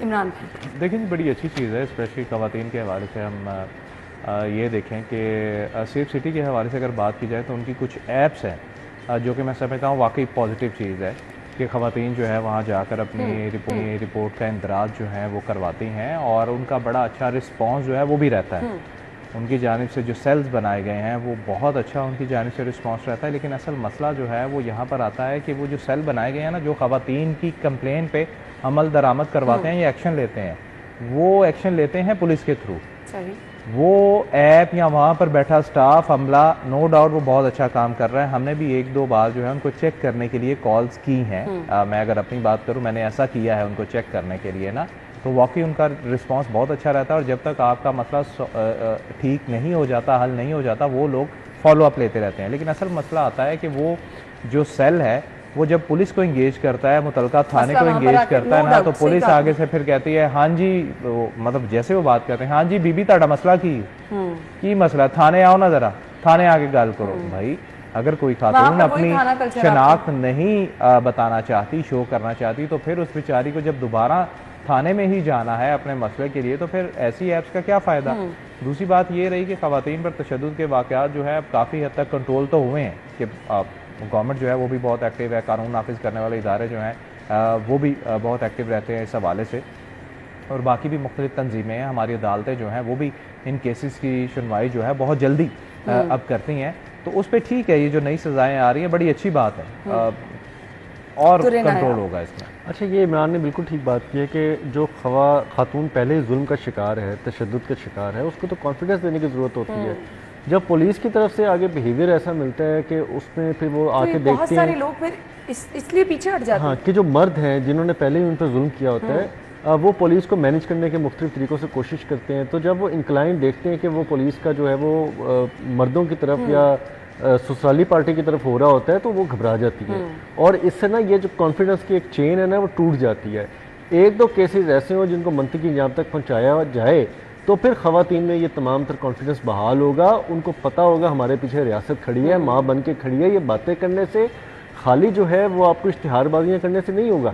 इमरान भाई,
देखिए बड़ी अच्छी चीज़ है, स्पेशली ख़वातीन के हवाले से हम ये देखें कि सेफ सिटी के हवाले से अगर बात की जाए तो उनकी कुछ ऐप्स हैं जो कि मैं समझता हूँ वाकई पॉजिटिव चीज़ है कि ख़वातीन जो है वहाँ जाकर अपनी रिपोर्ट का इंदराज जो है वो करवाती हैं और उनका बड़ा अच्छा रिस्पॉन्स जो है वो भी रहता है। उनकी जानिब से जो सेल्स बनाए गए हैं वो बहुत अच्छा उनकी जानिब से रिस्पॉन्स रहता है। लेकिन असल मसला जो है वो यहाँ पर आता है कि वो जो सेल बनाए गए हैं ना, जो ख़वातीन की कंप्लेन पे अमल दरामद करवाते हैं या एक्शन लेते हैं, वो एक्शन लेते हैं पुलिस के थ्रू।
सही,
वो ऐप या वहाँ पर बैठा स्टाफ अमला नो डाउट वो बहुत अच्छा काम कर रहा है। हमने भी 1-2 बार जो है उनको चेक करने के लिए कॉल्स की हैं। मैं अगर अपनी बात करूँ, मैंने ऐसा किया है उनको चेक करने के लिए ना, तो वाकई उनका रिस्पांस बहुत अच्छा रहता है। और जब तक आपका मसला ठीक नहीं हो जाता, हल नहीं हो जाता, वो लोग फॉलो अप लेते रहते हैं। लेकिन असल मसला आता है कि वो जो सेल है वो जब पुलिस को इंगेज करता है, मुतलका थाने को इंगेज करता है ना, तो पुलिस आगे से फिर कहती है हाँ जी, मतलब जैसे वो बात करते हैं, हाँ जी बीबी ताड़ा मसला की मसला, थाने आओ ना, जरा थाने आके गल करो। भाई अगर कोई खातून अपनी शनाख्त नहीं बताना चाहती, शो करना चाहती, तो फिर उस बेचारी को जब दोबारा थाने में ही जाना है अपने मसले के लिए, तो फिर ऐसी ऐप्स का क्या फ़ायदा। दूसरी बात ये रही कि ख़वातीन पर तशद्दुद के वाक़यात जो है अब काफ़ी हद तक कंट्रोल तो हुए हैं कि गवर्नमेंट जो है वो भी बहुत एक्टिव है, कानून नाफिज करने वाले इदारे जो हैं वो भी बहुत एक्टिव रहते हैं इस हवाले से, और बाकी भी मुख्तलिफ तंजीमें हैं, हमारी अदालतें जो हैं वो भी इन केसेस की सुनवाई जो है बहुत जल्दी अब करती हैं। तो उस पर ठीक है, ये जो नई सज़ाएँ आ रही हैं बड़ी अच्छी बात है और कंट्रोल होगा इसमें।
अच्छा, ये इमरान ने बिल्कुल ठीक बात की है कि जो खातून पहले ही जुल्म का शिकार है, तशद्दुद का शिकार है, उसको तो कॉन्फिडेंस देने की ज़रूरत होती है। जब पुलिस की तरफ से आगे बिहेवियर ऐसा मिलता है कि उसमें फिर वो आके देखते हैं,
बहुत सारे लोग फिर इसलिए पीछे हट जाते हैं।
हाँ, कि जो मर्द हैं जिन्होंने पहले ही उन पर जुल्म किया होता है, वो पुलिस को मैनेज करने के मुख्तलिफ तरीक़ों से कोशिश करते हैं। तो जब वो इंक्लाइन देखते हैं कि वो पुलिस का जो है वो मर्दों की तरफ या ससुराली पार्टी की तरफ हो रहा होता है, तो वो घबरा जाती है और इससे ना ये जो कॉन्फिडेंस की एक चेन है ना वो टूट जाती है। 1-2 केसेस ऐसे हो जिनको मंतकी इंजाम तक पहुंचाया जाए तो फिर ख़वातीन में ये तमाम तर कॉन्फिडेंस बहाल होगा। उनको पता होगा हमारे पीछे रियासत खड़ी है, माँ बन के खड़ी है। ये बातें करने से खाली जो है वो आपको इश्तिहारबाजियाँ करने से नहीं होगा,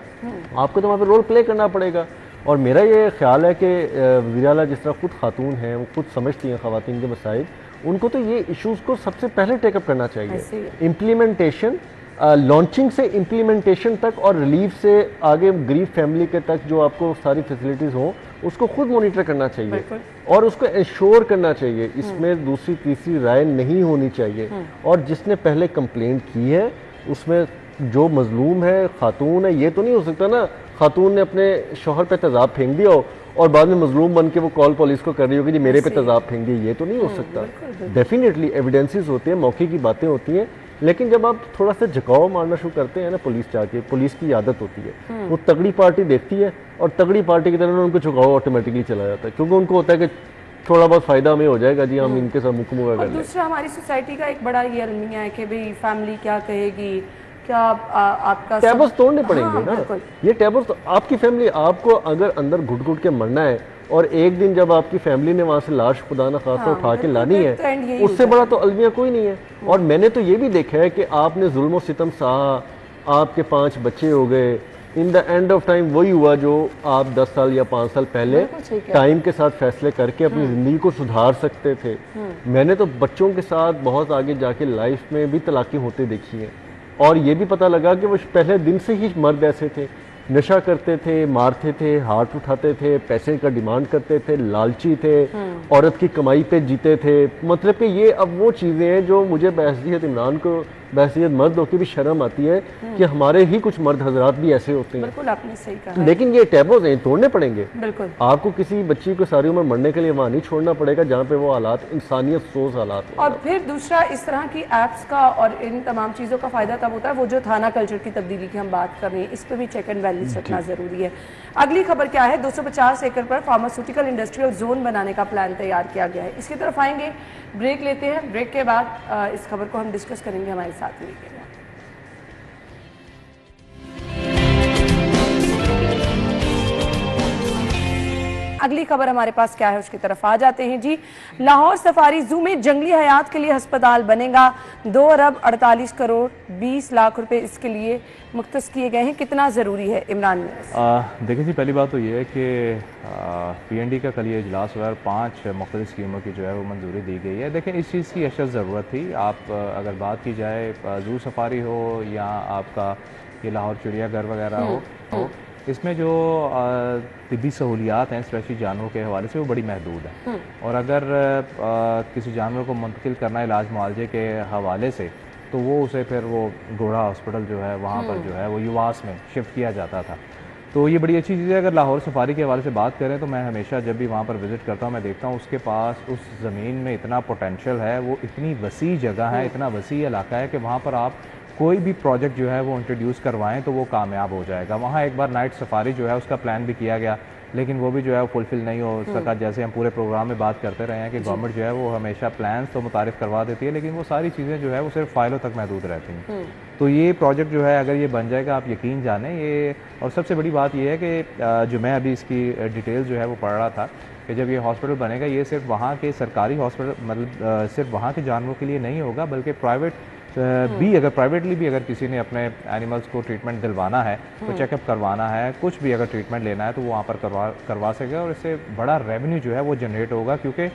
आपको तो वहाँ पर रोल प्ले करना पड़ेगा। और मेरा ये ख्याल है कि वज़ीर आला जिस तरह खुद खातून हैं, वो खुद समझती हैं ख़वातीन के मसाइल, उनको तो ये इश्यूज़ को सबसे पहले टेकअप करना चाहिए। इम्प्लीमेंटेशन, लॉन्चिंग से इम्प्लीमेंटेशन तक और रिलीफ से आगे गरीब फैमिली के तक जो आपको सारी फैसिलिटीज़ हों, उसको खुद मॉनिटर करना चाहिए और उसको इंश्योर करना चाहिए। इसमें दूसरी तीसरी राय नहीं होनी चाहिए। और जिसने पहले कंप्लेंट की है उसमें जो मजलूम है खातून है, ये तो नहीं हो सकता ना खातून ने अपने शोहर पे तेज़ाब फेंक दिया हो और बाद में मजलूम बन के वो कॉल पुलिस को कर रही होगी जी मेरे पे तेज़ाब फेंक दिए। ये तो नहीं हो सकता। डेफिनेटली एविडेंसेस होते हैं, मौके की बातें होती हैं, लेकिन जब आप थोड़ा सा झुकाव मारना शुरू करते हैं ना, पुलिस जाके, पुलिस की आदत होती है, वो तगड़ी पार्टी देखती है और तगड़ी पार्टी की तरफ उनको झुकाव ऑटोमेटिकली चला जाता है, क्योंकि उनको होता है कि थोड़ा बहुत फायदा हमें हो जाएगा जी, हम इनके साथ मुकम्मल कर लें।
दूसरा हमारी सोसाइटी का एक बड़ा ये अलमिया है कि भाई फैमिली क्या कहेगी, क्या आपका
टैबर्स तोड़ने पड़ेंगे ना। ये टैबर्स तो आपकी फैमिली, आपको अगर अंदर घुट घुट के मरना है और एक दिन जब आपकी फैमिली ने वहाँ से लाश खुदा न खासा उठा के लानी है, उससे बड़ा तो अलमिया कोई नहीं है। और मैंने तो ये भी देखा है कि आपने जुल्म सितम सहा, आपके 5 बच्चे हो गए, in the end of time वही हुआ जो आप 10 साल या 5 साल पहले टाइम के साथ फैसले करके अपनी ज़िंदगी को सुधार सकते थे। मैंने तो बच्चों के साथ बहुत आगे जाके लाइफ में भी तलाक़ें होते देखी हैं और ये भी पता लगा कि वो पहले दिन से ही मर्द ऐसे थे, नशा करते थे, मारते थे, हाथ उठाते थे, पैसे का डिमांड करते थे, लालची थे, औरत की कमाई पे जीते थे। मतलब कि ये अब वो चीज़ें हैं जो मुझे बहसीयत इमरान को बहसीयत मर्द होकर भी शर्म आती है कि हमारे ही कुछ मर्द हजरात भी ऐसे होते हैं।
बिल्कुल आपने सही कहा।
लेकिन ये टैबोज हैं, तोड़ने पड़ेंगे।
बिल्कुल
आपको किसी बच्ची को सारी उम्र मरने के लिए वहाँ नहीं छोड़ना पड़ेगा जहाँ पे वो हालात इंसानियत सोच हालात हो।
और फिर दूसरा, इस तरह की ऐप्स का और इन तमाम चीज़ों का फ़ायदा तब होता है, वो जो थाना कल्चर की तब्दीली की हम बात कर रहे हैं, इस पर भी चेक एंड बैलेंस रखना ज़रूरी है। अगली खबर क्या है? 250 एकड़ पर फार्मास्यूटिकल इंडस्ट्रियल जोन बनाने का प्लान तैयार किया गया है। इसकी तरफ आएंगे, ब्रेक लेते हैं। ब्रेक के बाद इस खबर को हम डिस्कस करेंगे हमारे साथ मिलकर। अगली खबर हमारे पास क्या है उसकी तरफ आ जाते हैं जी। लाहौर सफारी जू में जंगली हयात के लिए अस्पताल बनेगा। 2 अरब 48 करोड़ 20 लाख रुपए इसके लिए मुख्तस किए गए हैं। कितना ज़रूरी है इमरान में?
देखिए जी, पहली बात तो ये है कि PND का कल ये इजलास हुआ और 5 मुख्तलिफ स्कीमों की जो है वो मंजूरी दी गई है। देखिए, इस चीज़ की अशद ज़रूरत थी। आप अगर बात की जाए जू सफारी हो या आपका ये लाहौर चिड़ियाघर वगैरह हो, इसमें जो तिब्बी सहूलियात हैं स्पेशली जानवरों के हवाले से वो बड़ी महदूद है। और अगर किसी जानवर को मुंतकिल करना इलाज मुआवजे के हवाले से, तो वो उसे फिर वो घोड़ा हॉस्पिटल जो है वहाँ पर जो है वो युवास में शिफ्ट किया जाता था। तो ये बड़ी अच्छी चीज़ है। अगर लाहौर सफारी के हवाले से बात करें तो मैं हमेशा जब भी वहाँ पर विज़िट करता हूँ, मैं देखता हूँ उसके पास उस ज़मीन में इतना पोटेंशियल है, वो इतनी वसी जगह है, इतना वसी इलाका है कि वहाँ पर आप कोई भी प्रोजेक्ट जो है वो इंट्रोड्यूस करवाएं तो वो कामयाब हो जाएगा। वहाँ एक बार नाइट सफारी जो है उसका प्लान भी किया गया, लेकिन वो भी जो है वो फुलफिल नहीं हो सका। जैसे हम पूरे प्रोग्राम में बात करते रहे हैं कि गवर्नमेंट जो है वो हमेशा प्लान्स तो मुतारिफ करवा देती है, लेकिन वो सारी चीज़ें जो है वो सिर्फ फाइलों तक महदूद रहती हैं। तो ये प्रोजेक्ट जो है अगर ये बन जाएगा, आप यकीन जानें ये। और सबसे बड़ी बात ये है कि जो मैं अभी इसकी डिटेल जो है वो पढ़ रहा था कि जब ये हॉस्पिटल बनेगा, ये सिर्फ वहाँ के सरकारी हॉस्पिटल मतलब सिर्फ वहाँ के जानवरों के लिए नहीं होगा, बल्कि प्राइवेट भी अगर प्राइवेटली भी अगर किसी ने अपने एनिमल्स को ट्रीटमेंट दिलवाना है, तो चेकअप करवाना है, कुछ भी अगर ट्रीटमेंट लेना है तो वो वहाँ पर करवा सकेगा। और इससे बड़ा रेवेन्यू जो है वो जनरेट होगा। क्योंकि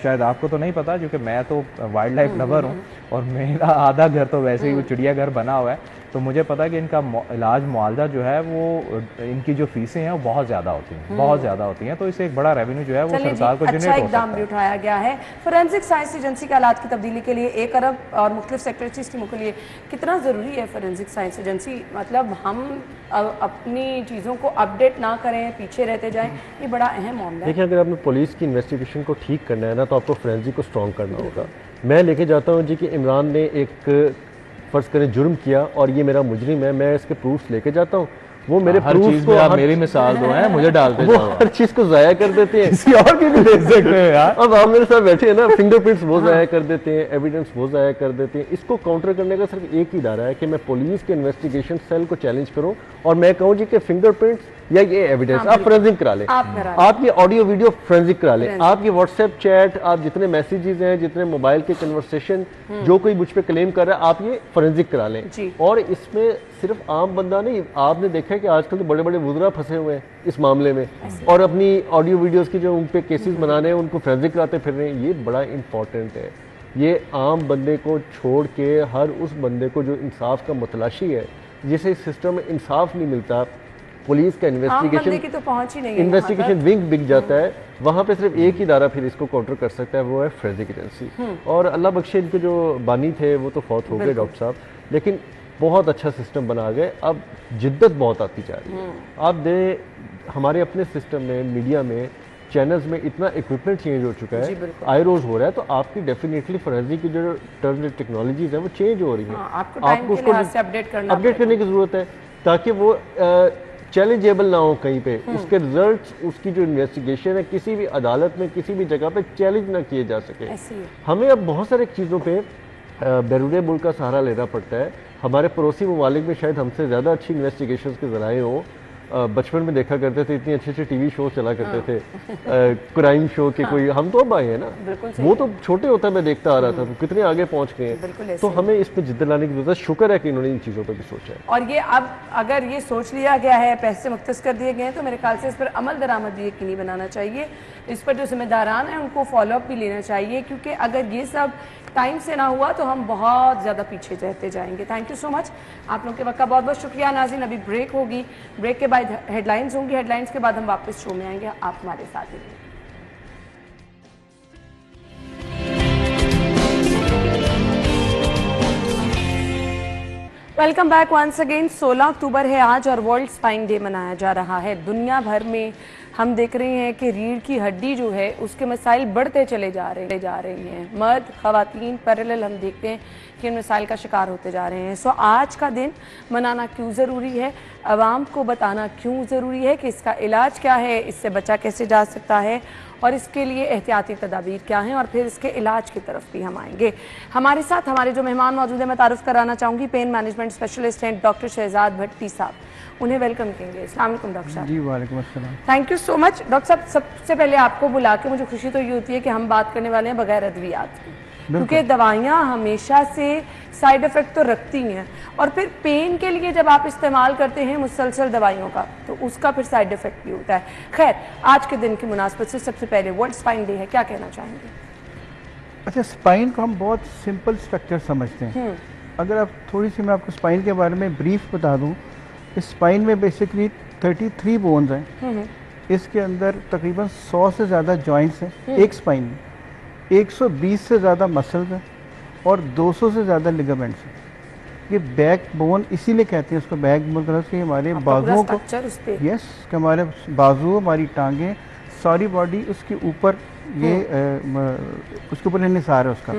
शायद आपको तो नहीं पता, क्योंकि मैं तो वाइल्ड लाइफ लवर हूँ और मेरा आधा घर तो वैसे ही वो चिड़ियाघर बना हुआ है, तो मुझे पता है कि इनका इलाज मुआवजा जो है वो इनकी जो फीसें हैं वो बहुत ज़्यादा होती हैं, बहुत ज़्यादा होती हैं। तो इससे एक बड़ा रेवेन्यू जो है वो सरकार को जनरेट हो सकता है।
इकदाम भी उठाया गया है। फोरेंसिक साइंस एजेंसी के हालात की तब्दीली के लिए 1 अरब और मुख्तलिफ सेक्रेटरी स्कीमों के लिए कितना ज़रूरी है फोरेंसिक साइंस एजेंसी? मतलब हम अपनी चीज़ों को अपडेट ना करें, पीछे रहते जाएं, ये बड़ा अहम मामला है।
देखिए, अगर आपने पुलिस की इन्वेस्टिगेशन को ठीक करना है ना, तो आपको फोरेंसिक को स्ट्रॉन्ग करना होगा। मैं लेके जाता हूँ जी कि इमरान ने एक फ़र्ज़ करें जुर्म किया और ये मेरा मुजरिम है, मैं इसके प्रूफ्स लेके जाता हूँ। वो मेरे
हर चीज में आप मेरी मिसाल दो हैं, मुझे डाल देते
हैं, वो हर चीज़ को ज़ाया कर देते हैं।
किसी और की भी दे सकते हैं यार।
अब आप मेरे साथ बैठे हैं ना, फिंगरप्रिंट्स वो ज़ाया कर देते हैं, एविडेंस वो ज़ाया कर देते हैं। इसको काउंटर करने का सिर्फ एक ही इदारा है कि मैं पुलिस के इन्वेस्टिगेशन सेल को चैलेंज करूं और मैं कहूं जी कि फिंगरप्रिंट्स या ये एविडेंस आप फोरेंसिक करा लें, आप ये ऑडियो वीडियो फोरेंसिक करा लें, आप ये व्हाट्सएप चैट, आप जितने मैसेजेस हैं, जितने मोबाइल के कन्वर्सेशन जो कोई मुझ पे क्लेम कर रहा है, आप ये फोरेंसिक करा लें। और इसमें सिर्फ आम बंदा नहीं, आपने देखा है कि आजकल तो बड़े बड़े वुज़रा फंसे हुए हैं इस मामले में और अपनी ऑडियो वीडियोस की जो उन पे केसेस बनाने हैं उनको फोरेंसिक कराते फिर रहे हैं। ये बड़ा इंपॉर्टेंट है। ये आम बंदे को छोड़ के हर उस बंदे को जो इंसाफ का मतलाशी है, जिसे इस सिस्टम में इंसाफ नहीं मिलता, पुलिस का इन्वेस्टिगेशन
की तो पहुंच ही नहीं है,
इन्वेस्टिगेशन विंग बिक जाता है, वहाँ पे सिर्फ एक ही इदारा फिर इसको काउंटर कर सकता है, वो है फोरेंसिक एजेंसी। और अल्लाह बख्शे इनके जो बानी थे वो तो फौत हो गए डॉक्टर साहब, लेकिन बहुत अच्छा सिस्टम बना गए। अब जिद्दत बहुत आती जा रही है। आप हमारे अपने सिस्टम में, मीडिया में, चैनल्स में इतना इक्विपमेंट चेंज हो चुका है, आई रोज हो रहा है, तो आपकी डेफिनेटली फोरेंसिक की जो टर्म्स एंड टेक्नोलॉजीज हैं वो चेंज हो रही हैं।
आपको उसको अपडेट
करने की ज़रूरत है ताकि वो चैलेंजेबल ना हो कहीं पे, उसके रिजल्ट्स, उसकी जो इन्वेस्टिगेशन है किसी भी अदालत में, किसी भी जगह पे चैलेंज ना किए जा सके। हमें अब बहुत सारी चीज़ों पे बैरून मुल्क का सहारा लेना पड़ता है। हमारे पड़ोसी ममालिक में शायद हमसे ज़्यादा अच्छी इन्वेस्टिगेशन के ज़राए हों। बचपन में देखा करते थे, इतने अच्छे अच्छे टीवी शो चला करते थे, क्राइम शो के कोई, हम तो अब आए हैं ना, वो तो छोटे होता मैं देखता आ रहा था, तो कितने आगे पहुंच गए हैं। तो हमें इस पे जिद्द लाने की जरूरत है। शुक्र है कि इन्होंने इन चीज़ों पर भी सोचा है।
और ये अब अगर ये सोच लिया गया है, पैसे मुख्तस कर दिए गए हैं, तो मेरे ख्याल से इस पर अमल दरामद भी यकीनी बनाना चाहिए। इस पर जो जिम्मेदारान हैं उनको फॉलोअप भी लेना चाहिए, क्योंकि अगर ये सब टाइम से ना हुआ तो हम बहुत ज़्यादा पीछे रहते जाएंगे। थैंक यू सो मच, आप लोगों के वक्त का बहुत बहुत शुक्रिया। नाज़रीन, अभी ब्रेक होगी, ब्रेक के बाद हेडलाइंस होंगी, हेडलाइंस के बाद हम वापस शो में आएंगे। आप हमारे साथ ही रहिए। Welcome back once again. 16 अक्टूबर है आज और वर्ल्ड स्पाइन डे मनाया जा रहा है। दुनिया भर में हम देख रहे हैं कि रीढ़ की हड्डी जो है उसके मसाइल बढ़ते चले जा रहे हैं। मर्द ख़वातीन पैरेलल हम देखते हैं कि इन मसाइल का शिकार होते जा रहे हैं। सो आज का दिन मनाना क्यों ज़रूरी है, आवाम को बताना क्यों ज़रूरी है कि इसका इलाज क्या है, इससे बचा कैसे जा सकता है और इसके लिए एहतियाती तदाबीर क्या हैं, और फिर इसके इलाज की तरफ भी हम आएंगे। हमारे साथ हमारे जो मेहमान मौजूद हैं, मैं तारुफ कराना चाहूँगी, पेन मैनेजमेंट स्पेशलिस्ट हैं डॉक्टर शहजाद भट्टी साहब। उन्हें वेलकम करेंगे। अस्सलाम वालेकुम डॉक्टर साहब।
जी वालेकुम अस्सलाम।
Thank you so much doctor साहब। सबसे पहले आपको बुला के मुझे खुशी तो ये होती है कि हम बात करने वाले हैं बगैर अद्वियात की, क्योंकि दवाइयाँ हमेशा से साइड इफ़ेक्ट तो रखती हैं, और फिर पेन के लिए जब आप इस्तेमाल करते हैं मुसलसल दवाइयों का तो उसका फिर साइड इफ़ेक्ट भी होता है। खैर, आज के दिन की मुनासबत से सबसे पहले वर्ल्ड स्पाइन डे है, क्या कहना चाहेंगे?
अच्छा, स्पाइन को हम बहुत सिंपल स्ट्रक्चर समझते हैं। अगर आप थोड़ी सी मैं आपको स्पाइन के बारे में ब्रीफ बता दूं, इस स्पाइन में बेसिकली 33 बोन्स हैं। इसके अंदर तकरीबन 100 से ज़्यादा जॉइंट्स हैं एक स्पाइन में, 120 से ज़्यादा मसल्स हैं और 200 से ज़्यादा लिगामेंट्स हैं। ये बैक बोन इसीलिए कहते हैं उसको बैक बोन, मतलब कि हमारे बाजुओं को, यस, कि हमारे बाजू, हमारी टांगें, सारी बॉडी उसके ऊपर ये उसके ऊपर निसार है उसका।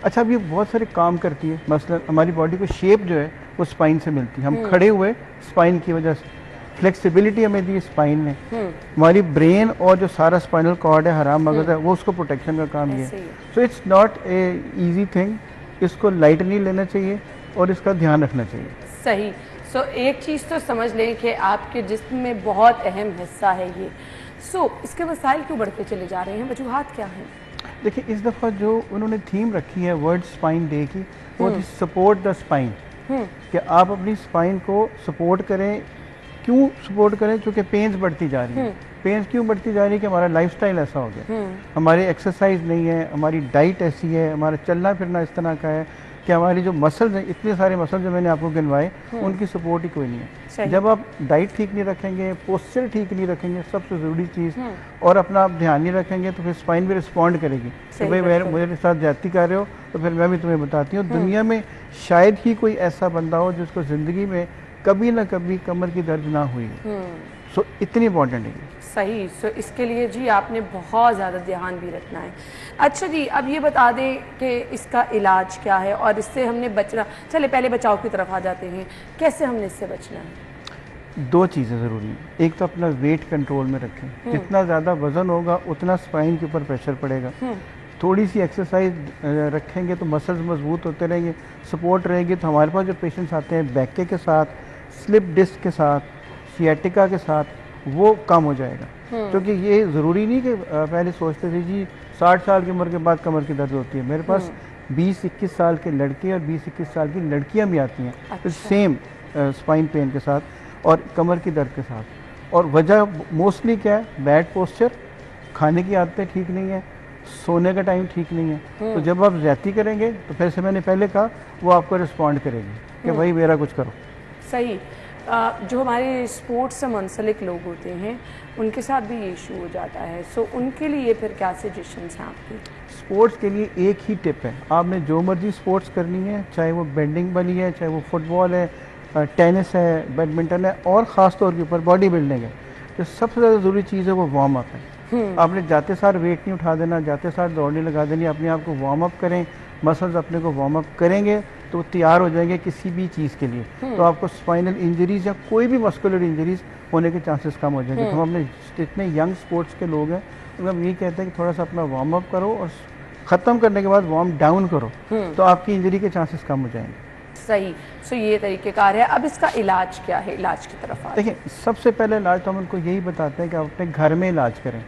अच्छा, अब ये बहुत सारे काम करती है। मसलन हमारी बॉडी को शेप जो है वो स्पाइन से मिलती है। हम खड़े हुए स्पाइन की वजह से, फ्लेक्सिबिलिटी हमें दी स्पाइन ने। हमारी ब्रेन और जो सारा स्पाइनल कॉर्ड है, हराम मगज है, वो उसको प्रोटेक्शन का काम ये है। So it's not a easy thing, इसको लाइट नहीं लेना चाहिए और इसका ध्यान रखना चाहिए।
सही। सो एक चीज़ तो समझ लें कि आपके जिस्म में बहुत अहम हिस्सा है ये। सो इसके मसाइल क्यों बढ़ते चले जा रहे हैं, वजूहात क्या हैं?
देखिए, इस दफ़ा जो उन्होंने थीम रखी है वर्ल्ड स्पाइन डे की, वो थी सपोर्ट द स्पाइन, कि आप अपनी स्पाइन को सपोर्ट करें। क्यों सपोर्ट करें? क्योंकि पेन्स बढ़ती जा रही है। पेन्स क्यों बढ़ती जा रही है? कि हमारा लाइफस्टाइल ऐसा हो गया, हमारी एक्सरसाइज नहीं है, हमारी डाइट ऐसी है, हमारा चलना फिरना इस तरह का है कि हमारी जो मसल्स हैं, इतने सारे मसल्स जो मैंने आपको गिनवाए, उनकी सपोर्ट ही कोई नहीं है। जब आप डाइट ठीक नहीं रखेंगे, पोस्चर ठीक नहीं रखेंगे, सबसे ज़रूरी चीज़, और अपना आप ध्यान नहीं रखेंगे, तो फिर स्पाइन भी रिस्पॉन्ड करेगी कि भाई मेरे साथ ज्यादती कर रहे हो, तो फिर मैं भी तुम्हें बताती हूँ। दुनिया में शायद ही कोई ऐसा बंदा हो जिसको ज़िंदगी में कभी ना कभी कमर की दर्द ना हुई। सो इतनी इंपॉर्टेंट है।
सही। सो इसके लिए जी आपने बहुत ज़्यादा ध्यान भी रखना है। अच्छा जी, अब ये बता दें कि इसका इलाज क्या है और इससे हमने बचना, चले पहले बचाव की तरफ आ जाते हैं, कैसे हमने इससे बचना है?
दो चीज़ें ज़रूरी हैं। एक तो अपना वेट कंट्रोल में रखें, जितना ज़्यादा वज़न होगा उतना स्पाइन के ऊपर प्रेशर पड़ेगा। थोड़ी सी एक्सरसाइज रखेंगे तो मसल्स मजबूत होते रहेंगे, सपोर्ट रहेगी। तो हमारे पास जो पेशेंट्स आते हैं बैक के साथ, स्लिप डिस्क के साथ, सियाटिका के साथ, वो कम हो जाएगा। क्योंकि ये ज़रूरी नहीं कि पहले सोचते थे जी 60 साल की उम्र के बाद कमर की दर्द होती है। मेरे पास 20-21 साल के लड़के और 20-21 साल की लड़कियां भी आती हैं। अच्छा। सेम स्पाइन पेन के साथ और कमर की दर्द के साथ। और वजह मोस्टली क्या है? बैड पोस्चर, खाने की आदतें ठीक नहीं है, सोने का टाइम ठीक नहीं है। तो जब आप ज्यादती करेंगे तो फिर से मैंने पहले कहा, वो आपको रिस्पॉन्ड करेगी कि भाई मेरा कुछ करो।
सही। जो हमारे स्पोर्ट्स से मुंसलिक लोग होते हैं उनके साथ भी ये इशू हो जाता है। सो उनके लिए फिर क्या सजेशंस हैं आपकी?
स्पोर्ट्स के लिए एक ही टिप है, आपने जो मर्जी स्पोर्ट्स करनी है, चाहे वो बेंडिंग वाली है, चाहे वो फुटबॉल है, टेनिस है, बैडमिंटन है, और ख़ास तौर के ऊपर बॉडी बिल्डिंग है, तो सबसे ज़्यादा ज़रूरी चीज़ है वो वार्म अप है। आपने जाते सार वेट नहीं उठा देना, जाते सार दौड़ नहीं लगा देनी, अपने आप को वार्म अप करें। मसल्स अपने को वार्म अप करेंगे तो तैयार हो जाएंगे किसी भी चीज़ के लिए। तो आपको स्पाइनल इंजरीज या कोई भी मस्कुलर इंजरीज होने के चांसेस कम हो जाएंगे। तो हम अपने जितने यंग स्पोर्ट्स के लोग हैं उनको हम यही कहते हैं कि थोड़ा सा अपना वार्म अप करो और ख़त्म करने के बाद वार्म डाउन करो, तो आपकी इंजरी के चांसेस कम हो जाएंगे।
सही। सो ये तरीक़ेकार है। अब इसका इलाज क्या है? इलाज की तरफ आ
देखिए, सबसे पहले इलाज तो हम उनको यही बताते हैं कि आप अपने घर में इलाज करें,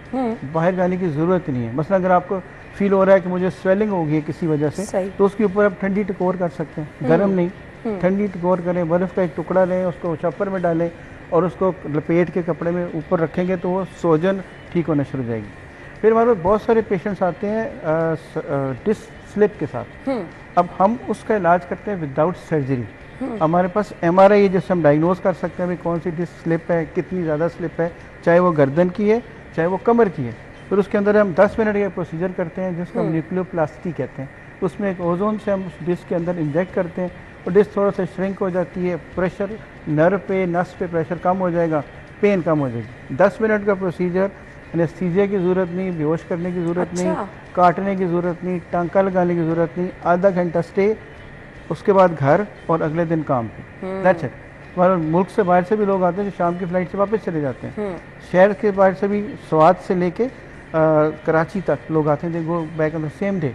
बाहर जाने की ज़रूरत नहीं है। मसलन अगर आपको फील हो रहा है कि मुझे स्वेलिंग हो गई है किसी वजह से, तो उसके ऊपर आप ठंडी टकोर कर सकते हैं, गर्म नहीं, ठंडी टकोर करें, बर्फ़ का एक टुकड़ा लें, उसको चॉपर में डालें और उसको लपेट के कपड़े में ऊपर रखेंगे तो वो सोजन ठीक होना शुरू हो जाएगी। फिर हमारे पास बहुत सारे पेशेंट्स आते हैं डिस्क स्लिप के साथ। अब हम उसका इलाज करते हैं विदाउट सर्जरी। हमारे पास MRI है जिससे हम डायग्नोज कर सकते हैं भी कौन सी डिस्क स्लिप है, कितनी ज़्यादा स्लिप है, चाहे वो गर्दन की है चाहे वो कमर की है। फिर उसके अंदर हम 10 मिनट का प्रोसीजर करते हैं जिसको हम न्यूक्लियोप्लास्टी कहते हैं। उसमें एक ओजोन से हम उस डिस्क के अंदर इंजेक्ट करते हैं, वो डिस्क थोड़ा सा श्रिंक हो जाती है, प्रेशर नर्व पे नस पे प्रेशर कम हो जाएगा, पेन कम हो जाएगी। 10 मिनट का प्रोसीजर, एनेस्थीसिया की ज़रूरत नहीं, बेहोश करने की ज़रूरत नहीं, काटने की ज़रूरत नहीं, टांका लगाने की ज़रूरत नहीं, आधा घंटा स्टे, उसके बाद घर और अगले दिन काम पे। That's it. हमारे मुल्क से बाहर से भी लोग आते हैं जो शाम की फ़्लाइट से वापस चले जाते हैं। शहर के बाहर से भी स्वात से लेके कराची तक लोग आते हैं, they go back on the same day.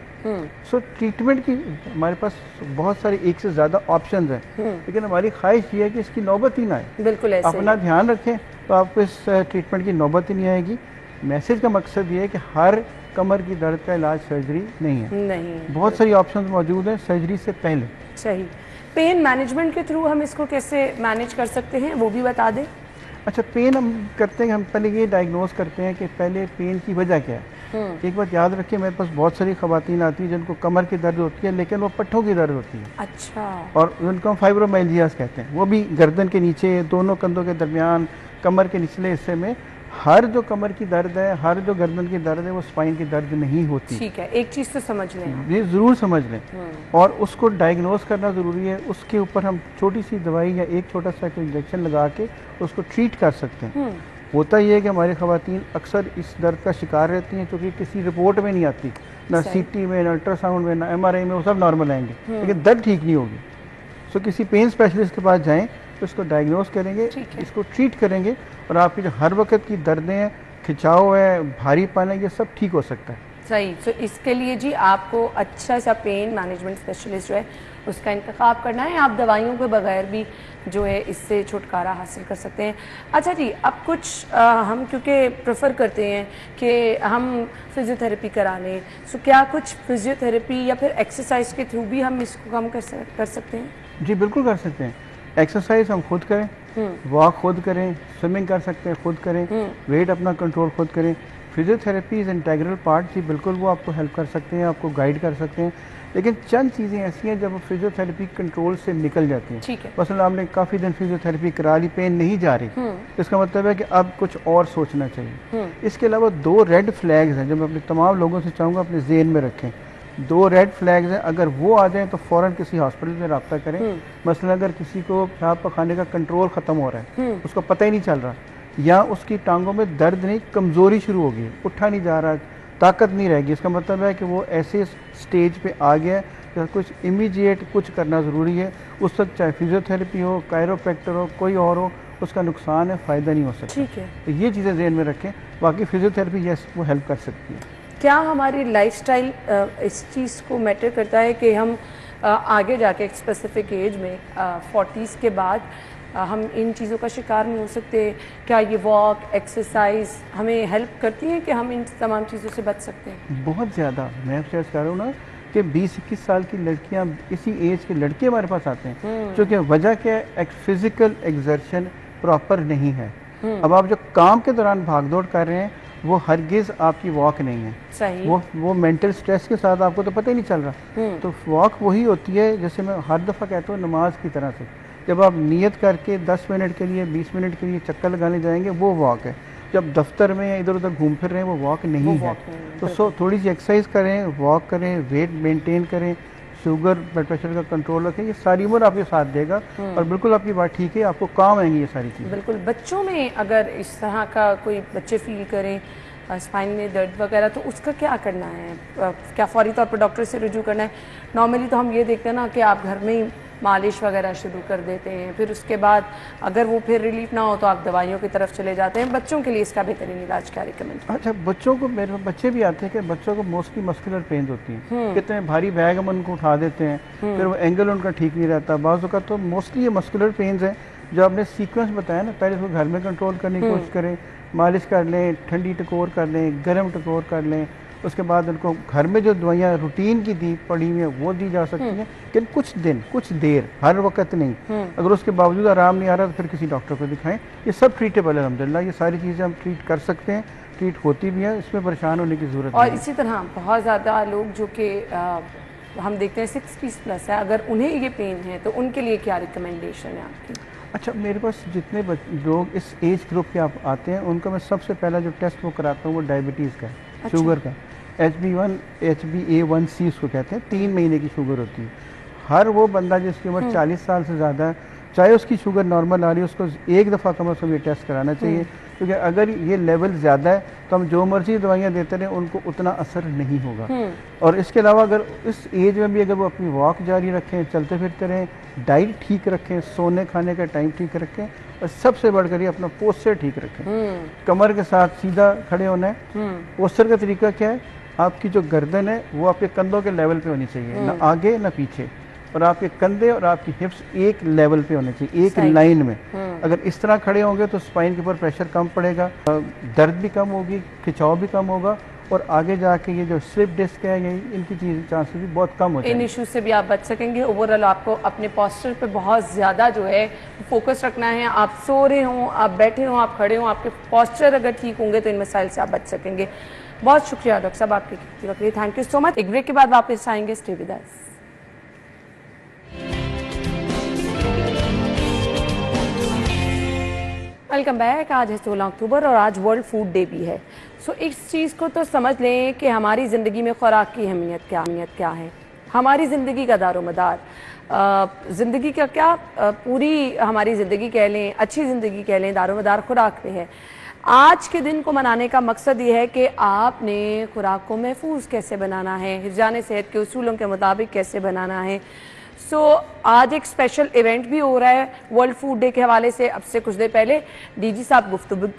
So treatment की हमारे पास बहुत सारी एक से ज़्यादा ऑप्शंस हैं, लेकिन हमारी ख्वाहिश ये है कि इसकी नौबत ही ना आए।
बिल्कुल ऐसे
अपना ध्यान रखें तो आपको इस ट्रीटमेंट की नौबत ही नहीं आएगी। मैसेज का मकसद ये है कि हर कमर की दर्द का इलाज सर्जरी नहीं है,
नहीं,
बहुत सारी ऑप्शंस मौजूद हैं सर्जरी से पहले।
सही। पेन मैनेजमेंट के थ्रू हम इसको कैसे मैनेज कर सकते हैं, वो भी बता दें।
अच्छा, पेन हम करते हैं, हम पहले ये डायग्नोज करते हैं कि पहले पेन की वजह क्या है। एक बात याद रखिए, मेरे पास बहुत सारी खवातीन आती हैं जिनको कमर की दर्द होती है, लेकिन वो पट्ठों की दर्द होती है।
अच्छा।
और उनको हम फाइब्रोमाइल्जियास कहते हैं, वो भी गर्दन के नीचे, दोनों कंधों के दरमियान, कमर के निचले हिस्से में। हर जो कमर की दर्द है, हर जो गर्दन की दर्द है, वो स्पाइन की दर्द नहीं होती।
ठीक है, एक चीज़ तो समझ लें,
ये ज़रूर समझ लें, और उसको डायग्नोज करना ज़रूरी है। उसके ऊपर हम छोटी सी दवाई या एक छोटा सा इंजेक्शन लगा के उसको ट्रीट कर सकते हैं। होता ये है कि हमारी खवातीन अक्सर इस दर्द का शिकार रहती हैं, क्योंकि किसी रिपोर्ट में नहीं आती, ना सीटी में, ना अल्ट्रासाउंड में, ना एमआरआई में, वो सब नॉर्मल आएंगे, लेकिन दर्द ठीक नहीं होगी। सो किसी पेन स्पेशलिस्ट के पास जाएं, तो इसको डायग्नोज करेंगे, इसको ट्रीट करेंगे, और आपकी जो हर वक्त की दर्दें हैं, खिंचाव है, भारीपन है, ये सब ठीक हो सकता है।
सही। तो इसके लिए जी आपको अच्छा सा पेन मैनेजमेंट स्पेशलिस्ट जो है उसका इंतखाब करना है। आप दवाइयों के बगैर भी जो है इससे छुटकारा हासिल कर सकते हैं। अच्छा जी, अब कुछ हम क्योंकि प्रेफर करते हैं कि हम फिजियोथेरेपी करा लें, सो क्या कुछ फिजियोथेरेपी या फिर एक्सरसाइज के थ्रू भी हम इसको कम कर सकते हैं?
जी बिल्कुल कर सकते हैं। एक्सरसाइज हम खुद करें, वॉक खुद करें, स्विमिंग कर सकते हैं खुद करें, वेट अपना कंट्रोल खुद करें। फिजियोथेरेपी इज़ इंटेग्रल पार्ट, जी बिल्कुल वो आपको हेल्प कर सकते हैं, आपको गाइड कर सकते हैं। लेकिन चंद चीज़ें ऐसी हैं जब फिजियोथेरेपी कंट्रोल से निकल जाती हैं।
ठीक है।
मसलन आपने काफ़ी दिन फिजियोथेरेपी करा ली, पेन नहीं जा रही, इसका मतलब है कि अब कुछ और सोचना चाहिए। इसके अलावा 2 रेड फ्लैग्स हैं जो मैं अपने तमाम लोगों से चाहूँगा अपने जेहन में रखें। 2 रेड फ्लैग्स हैं, अगर वो आ जाएँ तो फ़ौरन किसी हॉस्पिटल में रब्ता करें। मसलन अगर किसी को पेशाब पखाने का कंट्रोल ख़त्म हो रहा है, उसको पता ही नहीं चल रहा, या उसकी टांगों में दर्द नहीं, कमज़ोरी शुरू हो गई, उठा नहीं जा रहा, ताकत नहीं रहेगी, इसका मतलब है कि वो ऐसे स्टेज पे आ गया है, कुछ इमीडिएट कुछ करना ज़रूरी है। उस वक्त चाहे फिजियोथेरेपी हो, कायरोप्रैक्टर हो, कोई और हो, उसका नुकसान है, फ़ायदा नहीं हो सकता।
ठीक है।
तो ये चीज़ें ज़हन में रखें। बाकी फिजियोथेरेपी यस वो हेल्प कर सकती है।
क्या हमारी लाइफस्टाइल इस चीज़ को मैटर करता है कि हम आगे जाके एक स्पेसिफिक एज में 40s के बाद हम इन चीज़ों का शिकार नहीं हो सकते? क्या ये वॉक, एक्सरसाइज हमें हेल्प करती हैं कि हम इन तमाम चीज़ों से बच सकते हैं?
बहुत ज़्यादा। मैं आपसे अर्ज़ कर रहा हूँ ना कि 20-21 साल की लड़कियाँ, इसी एज के लड़के हमारे पास आते हैं, क्योंकि वजह क्या है, एक फिज़िकल एग्जर्शन प्रॉपर नहीं है। अब आप जो काम के दौरान भागदौड़ कर रहे हैं, वो हरगिज़ आपकी वॉक नहीं है।
सही।
वो मेंटल स्ट्रेस के साथ आपको तो पता ही नहीं चल रहा। तो वॉक वही होती है, जैसे मैं हर दफ़ा कहता हूँ, नमाज की तरह से। जब आप नियत करके 10 मिनट के लिए, 20 मिनट के लिए चक्कर लगाने जाएंगे, वो वॉक है। जब दफ्तर में या इधर उधर घूम फिर रहे हैं, वो वॉक नहीं है। तो थोड़ी सी एक्सरसाइज करें, वॉक करें, वेट मेंटेन करें, शुगर ब्लड प्रेशर का कंट्रोल रखें, ये सारी उम्र आपके साथ देगा। और बिल्कुल आपकी बात ठीक है, आपको काम आएंगी ये सारी चीज़ें।
बिल्कुल। बच्चों में अगर इस तरह का कोई बच्चे फील करें स्पाइन में दर्द वगैरह, तो उसका क्या करना है? क्या फौरी तौर पर डॉक्टर से रुजू करना है? नॉर्मली तो हम ये देखते हैं ना कि आप घर में ही मालिश वगैरह शुरू कर देते हैं, फिर उसके बाद अगर वो फिर रिलीफ ना हो तो आप दवाइयों की तरफ चले जाते हैं। बच्चों के लिए इसका बेहतरीन इलाज क्या रिकमेंड?
अच्छा, बच्चों को, मेरे बच्चे भी आते हैं कि बच्चों को मोस्टली मस्कुलर पेन होती हैं, कितने भारी बैग हम उनको उठा देते हैं, फिर वो एंगल उनका ठीक नहीं रहता। बाज़ का तो मोस्टली ये मस्कुलर पेन्स हैं जो आपने सीक्वेंस बताया ना, पहले उसको घर में कंट्रोल करने की कोशिश करें, मालिश कर लें, ठंडी टकोर कर लें, गर्म टकोर कर लें, उसके बाद उनको घर में जो दवाइयाँ रूटीन की दी पड़ी हुई हैं वो दी जा सकती हैं, लेकिन कुछ दिन, कुछ देर, हर वक्त नहीं। अगर उसके बावजूद आराम नहीं आ रहा तो फिर किसी डॉक्टर को दिखाएं। ये सब ट्रीटेबल है अल्हम्दुलिल्लाह, ये सारी चीज़ें हम ट्रीट कर सकते हैं, ट्रीट होती भी हैं, इसमें परेशान होने की ज़रूरत नहीं।
और इसी तरह बहुत ज़्यादा लोग जो कि हम देखते हैं 60+ है, अगर उन्हें ये पेन है तो उनके लिए क्या रिकमेंडेशन है आपकी?
अच्छा, मेरे पास जितने लोग इस एज ग्रुप के आप आते हैं, उनको मैं सबसे पहला जो टेस्ट वो कराता हूँ वो डायबिटीज़ का है। अच्छा। शुगर का HbA1C उसको कहते हैं, 3 महीने की शुगर होती है। हर वो बंदा जिसकी उम्र 40 साल से ज़्यादा है, चाहे उसकी शुगर नॉर्मल आ रही है, उसको एक दफ़ा कम से कम ये टेस्ट कराना चाहिए, क्योंकि अगर ये लेवल ज़्यादा है तो हम जो मर्जी दवाइयाँ देते रहें उनको उतना असर नहीं होगा। और इसके अलावा अगर इस एज में भी अगर वो अपनी वॉक जारी रखें, चलते फिरते रहें, डाइट ठीक रखें, सोने खाने का टाइम ठीक रखें, और सबसे बढ़कर ये अपना पोस्चर ठीक रखें। कमर के साथ सीधा खड़े होना है। पोस्चर का तरीका क्या है, आपकी जो गर्दन है वो आपके कंधों के लेवल पे होनी चाहिए, ना आगे ना पीछे, और आपके कंधे और आपकी हिप्स एक लेवल पे होने चाहिए, एक लाइन में। अगर इस तरह खड़े होंगे तो स्पाइन के ऊपर प्रेशर कम पड़ेगा, दर्द भी कम होगी, खिंचाव भी कम होगा, और आगे जाके ये जो स्लिप डिस्क है, ये इनकी चीज़ चांसेस भी बहुत कम हो जाएंगे।
इन इश्यूज से भी आप बच सकेंगे। ओवरऑल आपको अपने पोस्चर पे बहुत ज़्यादा जो है फोकस रखना है। आप सो रहे हों, आप बैठे हों, आप खड़े हों, आपके पोस्चर अगर ठीक होंगे तो इन मसाइल से आप बच सकेंगे। बहुत शुक्रिया डॉक्टर साहब आपकी कीमती वक्त के लिए, थैंक यू सो मच। एक ब्रेक के बाद वापस आएंगे, stay with us. Welcome back. आज है 16 अक्टूबर और आज वर्ल्ड फूड डे भी है। सो इस चीज़ को तो समझ लें कि हमारी ज़िंदगी में खुराक की अहमियत क्या है, हमारी ज़िंदगी का दारोमदार, ज़िंदगी का क्या, पूरी हमारी ज़िंदगी कह लें, अच्छी ज़िंदगी कह लें, दारोमदार खुराक पे है। आज के दिन को मनाने का मकसद ये है कि आपने खुराक को महफूज कैसे बनाना है, हिफ़्ज़ान सेहत के उसूलों के मुताबिक कैसे बनाना है। आज एक स्पेशल इवेंट भी हो रहा है वर्ल्ड फूड डे के हवाले से। अब से कुछ देर पहले डीजी साहब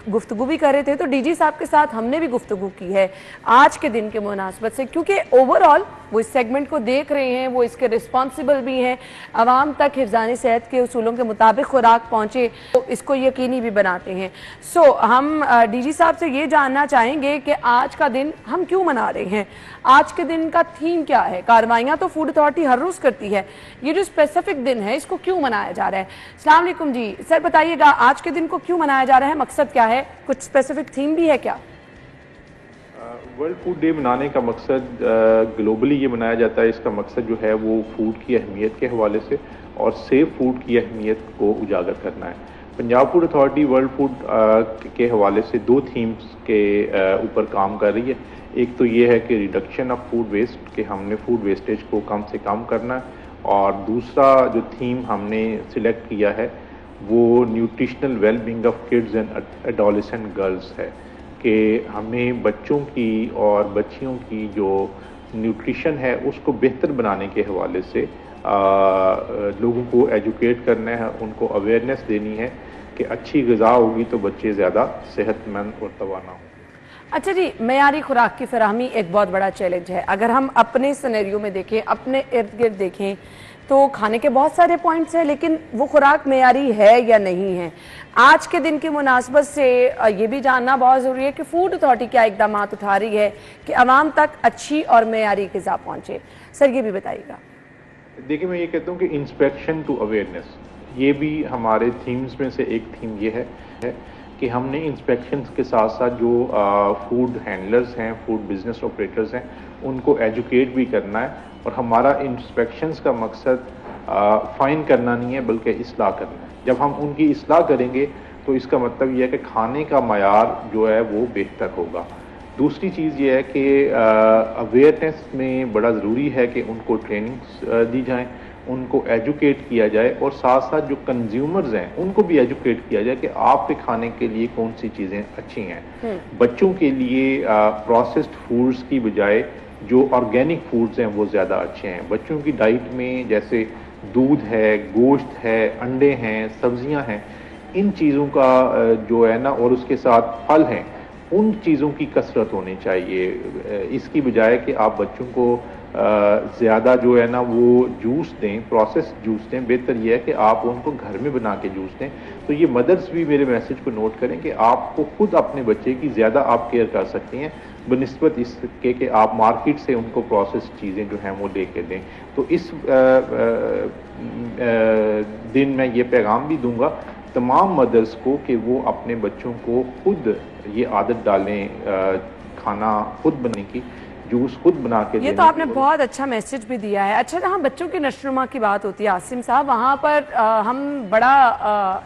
गुफ्तगू भी कर रहे थे, तो डीजी साहब के साथ हमने भी गुफ्तगू की है आज के दिन के मुनासबत से, क्योंकि ओवरऑल वो इस सेगमेंट को देख रहे हैं, वो इसके रिस्पॉन्सिबल भी हैं, आवाम तक हिफ़्ज़ान सेहत के उसूलों के मुताबिक खुराक पहुँचे, तो इसको यकीनी भी बनाते हैं। हम डीजी साहब से ये जानना चाहेंगे कि आज का दिन हम क्यों मना रहे हैं, आज के दिन का थीम क्या है। कार्रवाइयाँ तो फूड अथॉरिटी हर रोज़ करती है, ये जो स्पेसिफिक दिन है इसको क्यों मनाया जा रहा है। अस्सलाम वालेकुम जी, सर बताइएगा आज के दिन को क्यों मनाया जा रहा है, मकसद क्या है, कुछ स्पेसिफिक थीम भी है क्या?
वर्ल्ड फूड डे मनाने का मकसद ग्लोबली ये मनाया जाता है, इसका मकसद जो है वो फूड की अहमियत के हवाले से और सेफ फूड की अहमियत को उजागर करना है। Punjab food authority world food के हवाले से दो थीम्स के ऊपर काम कर रही है। एक तो ये है कि रिडक्शन ऑफ फूड वेस्ट, कि हमने फूड वेस्टेज को कम से कम करना है, और दूसरा जो थीम हमने सिलेक्ट किया है वो nutritional wellbeing of kids and adolescent girls है, कि हमें बच्चों की और बच्चियों की जो न्यूट्रिशन है उसको बेहतर बनाने के हवाले से लोगों को एजुकेट करना है, उनको अवेयरनेस देनी है कि अच्छी ग़िज़ा होगी तो बच्चे ज़्यादा सेहतमंद और तवाना हों।
अच्छा जी, मयारी खुराक की फराहमी एक बहुत बड़ा चैलेंज है। अगर हम अपने सिनेरियो में देखें, अपने इर्द गिर्द देखें, तो खाने के बहुत सारे पॉइंट्स हैं, लेकिन वो खुराक मयारी है या नहीं है। आज के दिन की मुनासबत से ये भी जानना बहुत ज़रूरी है कि फूड अथॉरिटी क्या इकदाम उठा रही है कि आवाम तक अच्छी और मयारी ग़िज़ा पहुँचे। सर ये भी बताइएगा।
देखिए, मैं ये कहता हूँ कि इंस्पेक्शन टू अवेयरनेस, ये भी हमारे थीम्स में से एक थीम ये है कि हमने इंस्पेक्शंस के साथ साथ जो फूड हैंडलर्स हैं, फूड बिजनेस ऑपरेटर्स हैं, उनको एजुकेट भी करना है। और हमारा इंस्पेक्शंस का मकसद फाइन करना नहीं है बल्कि इस्लाह करना है। जब हम उनकी इस्लाह करेंगे तो इसका मतलब ये है कि खाने का मयार जो है वो बेहतर होगा। दूसरी चीज़ ये है कि अवेयरनेस में बड़ा ज़रूरी है कि उनको ट्रेनिंग्स दी जाएं, उनको एजुकेट किया जाए, और साथ साथ जो कंज्यूमर्स हैं उनको भी एजुकेट किया जाए कि आपके खाने के लिए कौन सी चीज़ें अच्छी हैं। बच्चों के लिए प्रोसेस्ड फूड्स की बजाय जो ऑर्गेनिक फूड्स हैं वो ज़्यादा अच्छे हैं। बच्चों की डाइट में जैसे दूध है, गोश्त है, अंडे हैं, सब्जियां हैं, इन चीज़ों का जो है ना, और उसके साथ फल हैं, उन चीज़ों की कसरत होनी चाहिए। इसकी बजाय कि आप बच्चों को ज़्यादा जो है ना वो जूस दें, प्रोसेस जूस दें, बेहतर यह है कि आप उनको घर में बना के जूस दें। तो ये मदर्स भी मेरे मैसेज को नोट करें कि आपको खुद अपने बच्चे की ज़्यादा आप केयर कर सकती हैं बनिस्बत इसके कि आप मार्केट से उनको प्रोसेस चीज़ें जो हैं वो लेके दें। तो इस दिन मैं ये पैगाम भी दूंगा तमाम मदर्स को कि वो अपने बच्चों को खुद ये आदत डालें, खाना खुद बनने की, जूस खुद बना के।
ये तो आपने बहुत अच्छा मैसेज भी दिया है। अच्छा, जहाँ बच्चों की नशोनुमा की बात होती है आसिम साहब, वहाँ पर हम बड़ा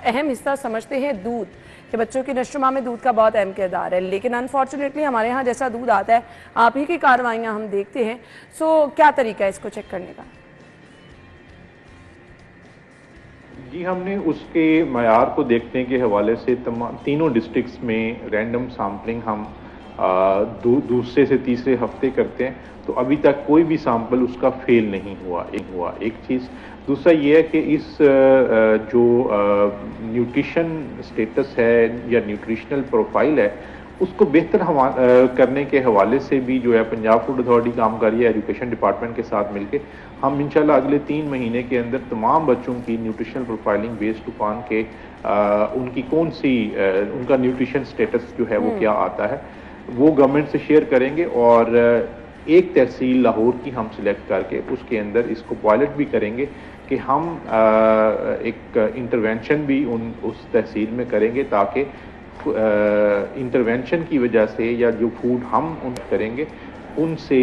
अहम हिस्सा समझते हैं दूध, कि बच्चों की नशोनुमा में दूध का बहुत अहम किरदार है, लेकिन अनफॉर्चुनेटली हमारे यहाँ जैसा दूध आता है आप ही की कार्रवाइयाँ हम देखते हैं। क्या तरीका है इसको चेक करने का?
जी, हमने उसके मयार को देखने के हवाले से तीनों डिस्ट्रिक्ट्स में रैंडम सैम्पलिंग हम दूसरे से तीसरे हफ्ते करते हैं, तो अभी तक कोई भी सैंपल उसका फेल नहीं हुआ। एक चीज़। दूसरा ये है कि इस जो न्यूट्रिशन स्टेटस है या न्यूट्रिशनल प्रोफाइल है, उसको बेहतर करने के हवाले से भी जो है पंजाब फूड अथॉरिटी काम कर रही है एजुकेशन डिपार्टमेंट के साथ मिलके। हम इंशाल्लाह अगले 3 महीने के अंदर तमाम बच्चों की न्यूट्रिशनल प्रोफाइलिंग बेस्ड अपॉन के उनकी कौन सी उनका न्यूट्रिशन स्टेटस जो है वो क्या आता है, वो गवर्नमेंट से शेयर करेंगे। और एक तहसील लाहौर की हम सिलेक्ट करके उसके अंदर इसको पायलट भी करेंगे कि हम एक इंटरवेंशन भी उस तहसील में करेंगे, ताकि इंटरवेंशन की वजह से या जो फूड हम करेंगे उनसे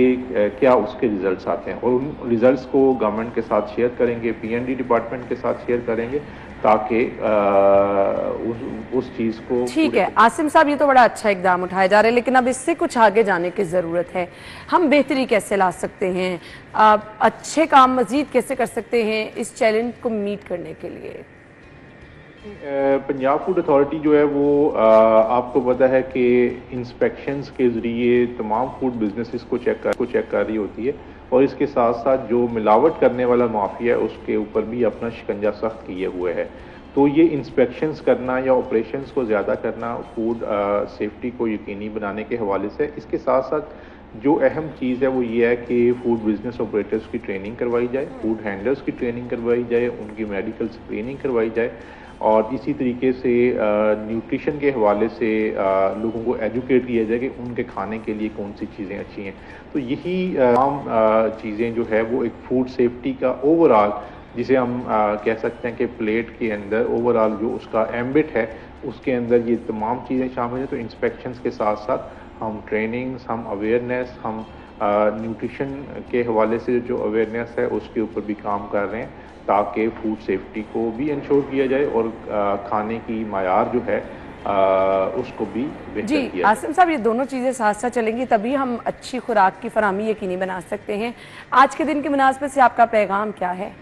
क्या उसके रिजल्ट्स आते हैं, और उन रिजल्ट्स को गवर्नमेंट के साथ शेयर करेंगे, पीएनडी डिपार्टमेंट के साथ शेयर करेंगे, ताकि उस चीज़ को।
ठीक है आसिम साहब, ये तो बड़ा अच्छा इकदाम उठाया जा रहा है, लेकिन अब इससे कुछ आगे जाने की ज़रूरत है। हम बेहतरी कैसे ला सकते हैं, अच्छे काम मज़ीद कैसे कर सकते हैं इस चैलेंज को मीट करने के लिए?
पंजाब फूड अथॉरिटी जो है वो आपको पता है कि इंस्पेक्शंस के ज़रिए तमाम फूड बिजनेसेस को चेक कर रही होती है, और इसके साथ साथ जो मिलावट करने वाला माफिया है उसके ऊपर भी अपना शिकंजा सख्त किए हुए है। तो ये इंस्पेक्शंस करना या ऑपरेशंस को ज़्यादा करना फूड सेफ्टी को यकीनी बनाने के हवाले से। इसके साथ साथ जो अहम चीज़ है वो ये है कि फूड बिजनेस ऑपरेटर्स की ट्रेनिंग करवाई जाए, फूड हैंडलर्स की ट्रेनिंग करवाई जाए, उनकी मेडिकल स्क्रीनिंग करवाई जाए, और इसी तरीके से न्यूट्रिशन के हवाले से लोगों को एजुकेट किया जाए कि उनके खाने के लिए कौन सी चीज़ें अच्छी हैं। तो यही तमाम चीज़ें जो है वो एक फूड सेफ्टी का ओवरऑल, जिसे हम कह सकते हैं कि प्लेट के अंदर ओवरऑल जो उसका एम्बिट है उसके अंदर ये तमाम चीज़ें शामिल हैं। तो इंस्पेक्शंस के साथ साथ हम ट्रेनिंग्स, हम अवेयरनेस, हम न्यूट्रिशन के हवाले से जो अवेयरनेस है उसके ऊपर भी काम कर रहे हैं, ताकि फूड सेफ्टी को भी इंश्योर किया जाए और खाने की मायार जो है उसको भी बेहतर
जी
किया जाए।
आसिम साहब, ये दोनों चीज़ें साथ साथ चलेंगी तभी हम अच्छी खुराक की फराहमी यकीनी बना सकते हैं। आज के दिन की मुनासबत से आपका पैगाम क्या है?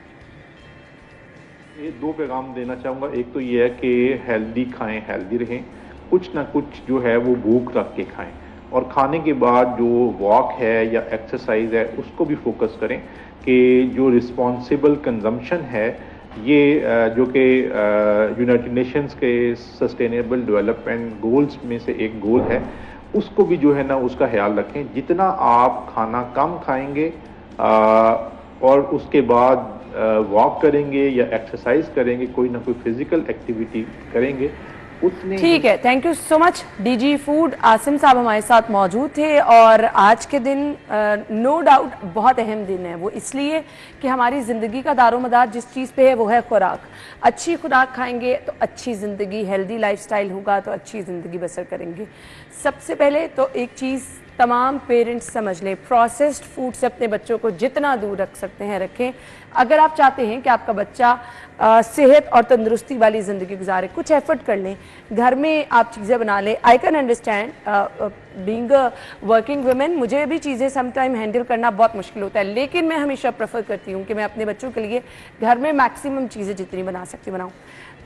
ये 2 पैगाम देना चाहूँगा। एक तो ये है कि हेल्दी खाएं, हेल्दी रहें, कुछ ना कुछ जो है वो भूख रख के खाएं, और खाने के बाद जो वॉक है या एक्सरसाइज है उसको भी फोकस करें कि जो रिस्पॉन्सिबल कंजम्पशन है ये जो कि यूनाइटेड नेशंस के सस्टेनेबल डेवलपमेंट गोल्स में से एक गोल है, उसको भी जो है ना उसका ख्याल रखें। जितना आप खाना कम खाएंगे और उसके बाद वॉक करेंगे या एक्सरसाइज करेंगे, कोई ना कोई फिजिकल एक्टिविटी करेंगे, उतने।
ठीक है, thank you so much. DG food Asim साहब हमारे साथ मौजूद थे, और आज के दिन नो डाउट बहुत अहम दिन है। वो इसलिए कि हमारी ज़िंदगी का दारोमदार जिस चीज़ पे है वो है खुराक। अच्छी खुराक खाएंगे तो अच्छी ज़िंदगी, हेल्दी लाइफस्टाइल होगा तो अच्छी ज़िंदगी बसर करेंगे। सबसे पहले तो एक चीज़ तमाम पेरेंट्स समझ लें, प्रोसेस्ड फूड से अपने बच्चों को जितना दूर रख सकते हैं रखें। अगर आप चाहते हैं कि आपका बच्चा सेहत और तंदुरुस्ती वाली ज़िंदगी गुजारे, कुछ एफर्ट कर लें, घर में आप चीज़ें बना लें। I can understand being a working women, मुझे भी चीज़ें समटाइम हैंडल करना बहुत मुश्किल होता है, लेकिन मैं हमेशा प्रेफर करती हूँ कि मैं अपने बच्चों के लिए घर में मैक्सिमम चीज़ें जितनी बना सकती बनाऊँ।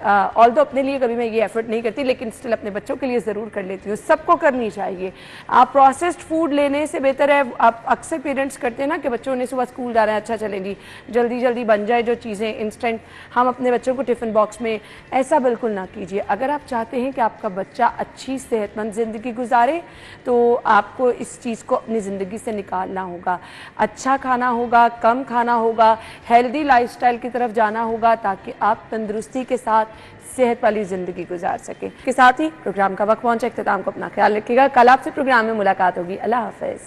ऑल्दो अपने लिए कभी मैं ये एफर्ट नहीं करती, लेकिन स्टिल अपने बच्चों के लिए ज़रूर कर लेती हूँ। सबको करनी चाहिए। आप प्रोसेस्ड फूड लेने से बेहतर है, आप अक्सर पेरेंट्स करते हैं ना कि बच्चों ने सुबह स्कूल जा रहे हैं, अच्छा चलें जी जल्दी जल्दी बन जाए जो चीज़ें इंस्टेंट, हम अपने बच्चों को टिफ़िन बॉक्स में, ऐसा बिल्कुल ना कीजिए। अगर आप चाहते हैं कि आपका बच्चा अच्छी सेहतमंद ज़िंदगी गुजारे तो आपको इस चीज़ को अपनी ज़िंदगी से निकालना होगा। अच्छा खाना होगा, कम खाना होगा, हेल्दी लाइफस्टाइल की तरफ जाना होगा, ताकि आप तंदुरुस्ती के साथ सेहत वाली ज़िंदगी गुजार सकें। के साथ ही प्रोग्राम का वक्त पहुंचा इख्तिताम को, अपना ख्याल रखिएगा। कल आपसे प्रोग्राम में मुलाकात होगी। अल्लाह हाफ़िज़।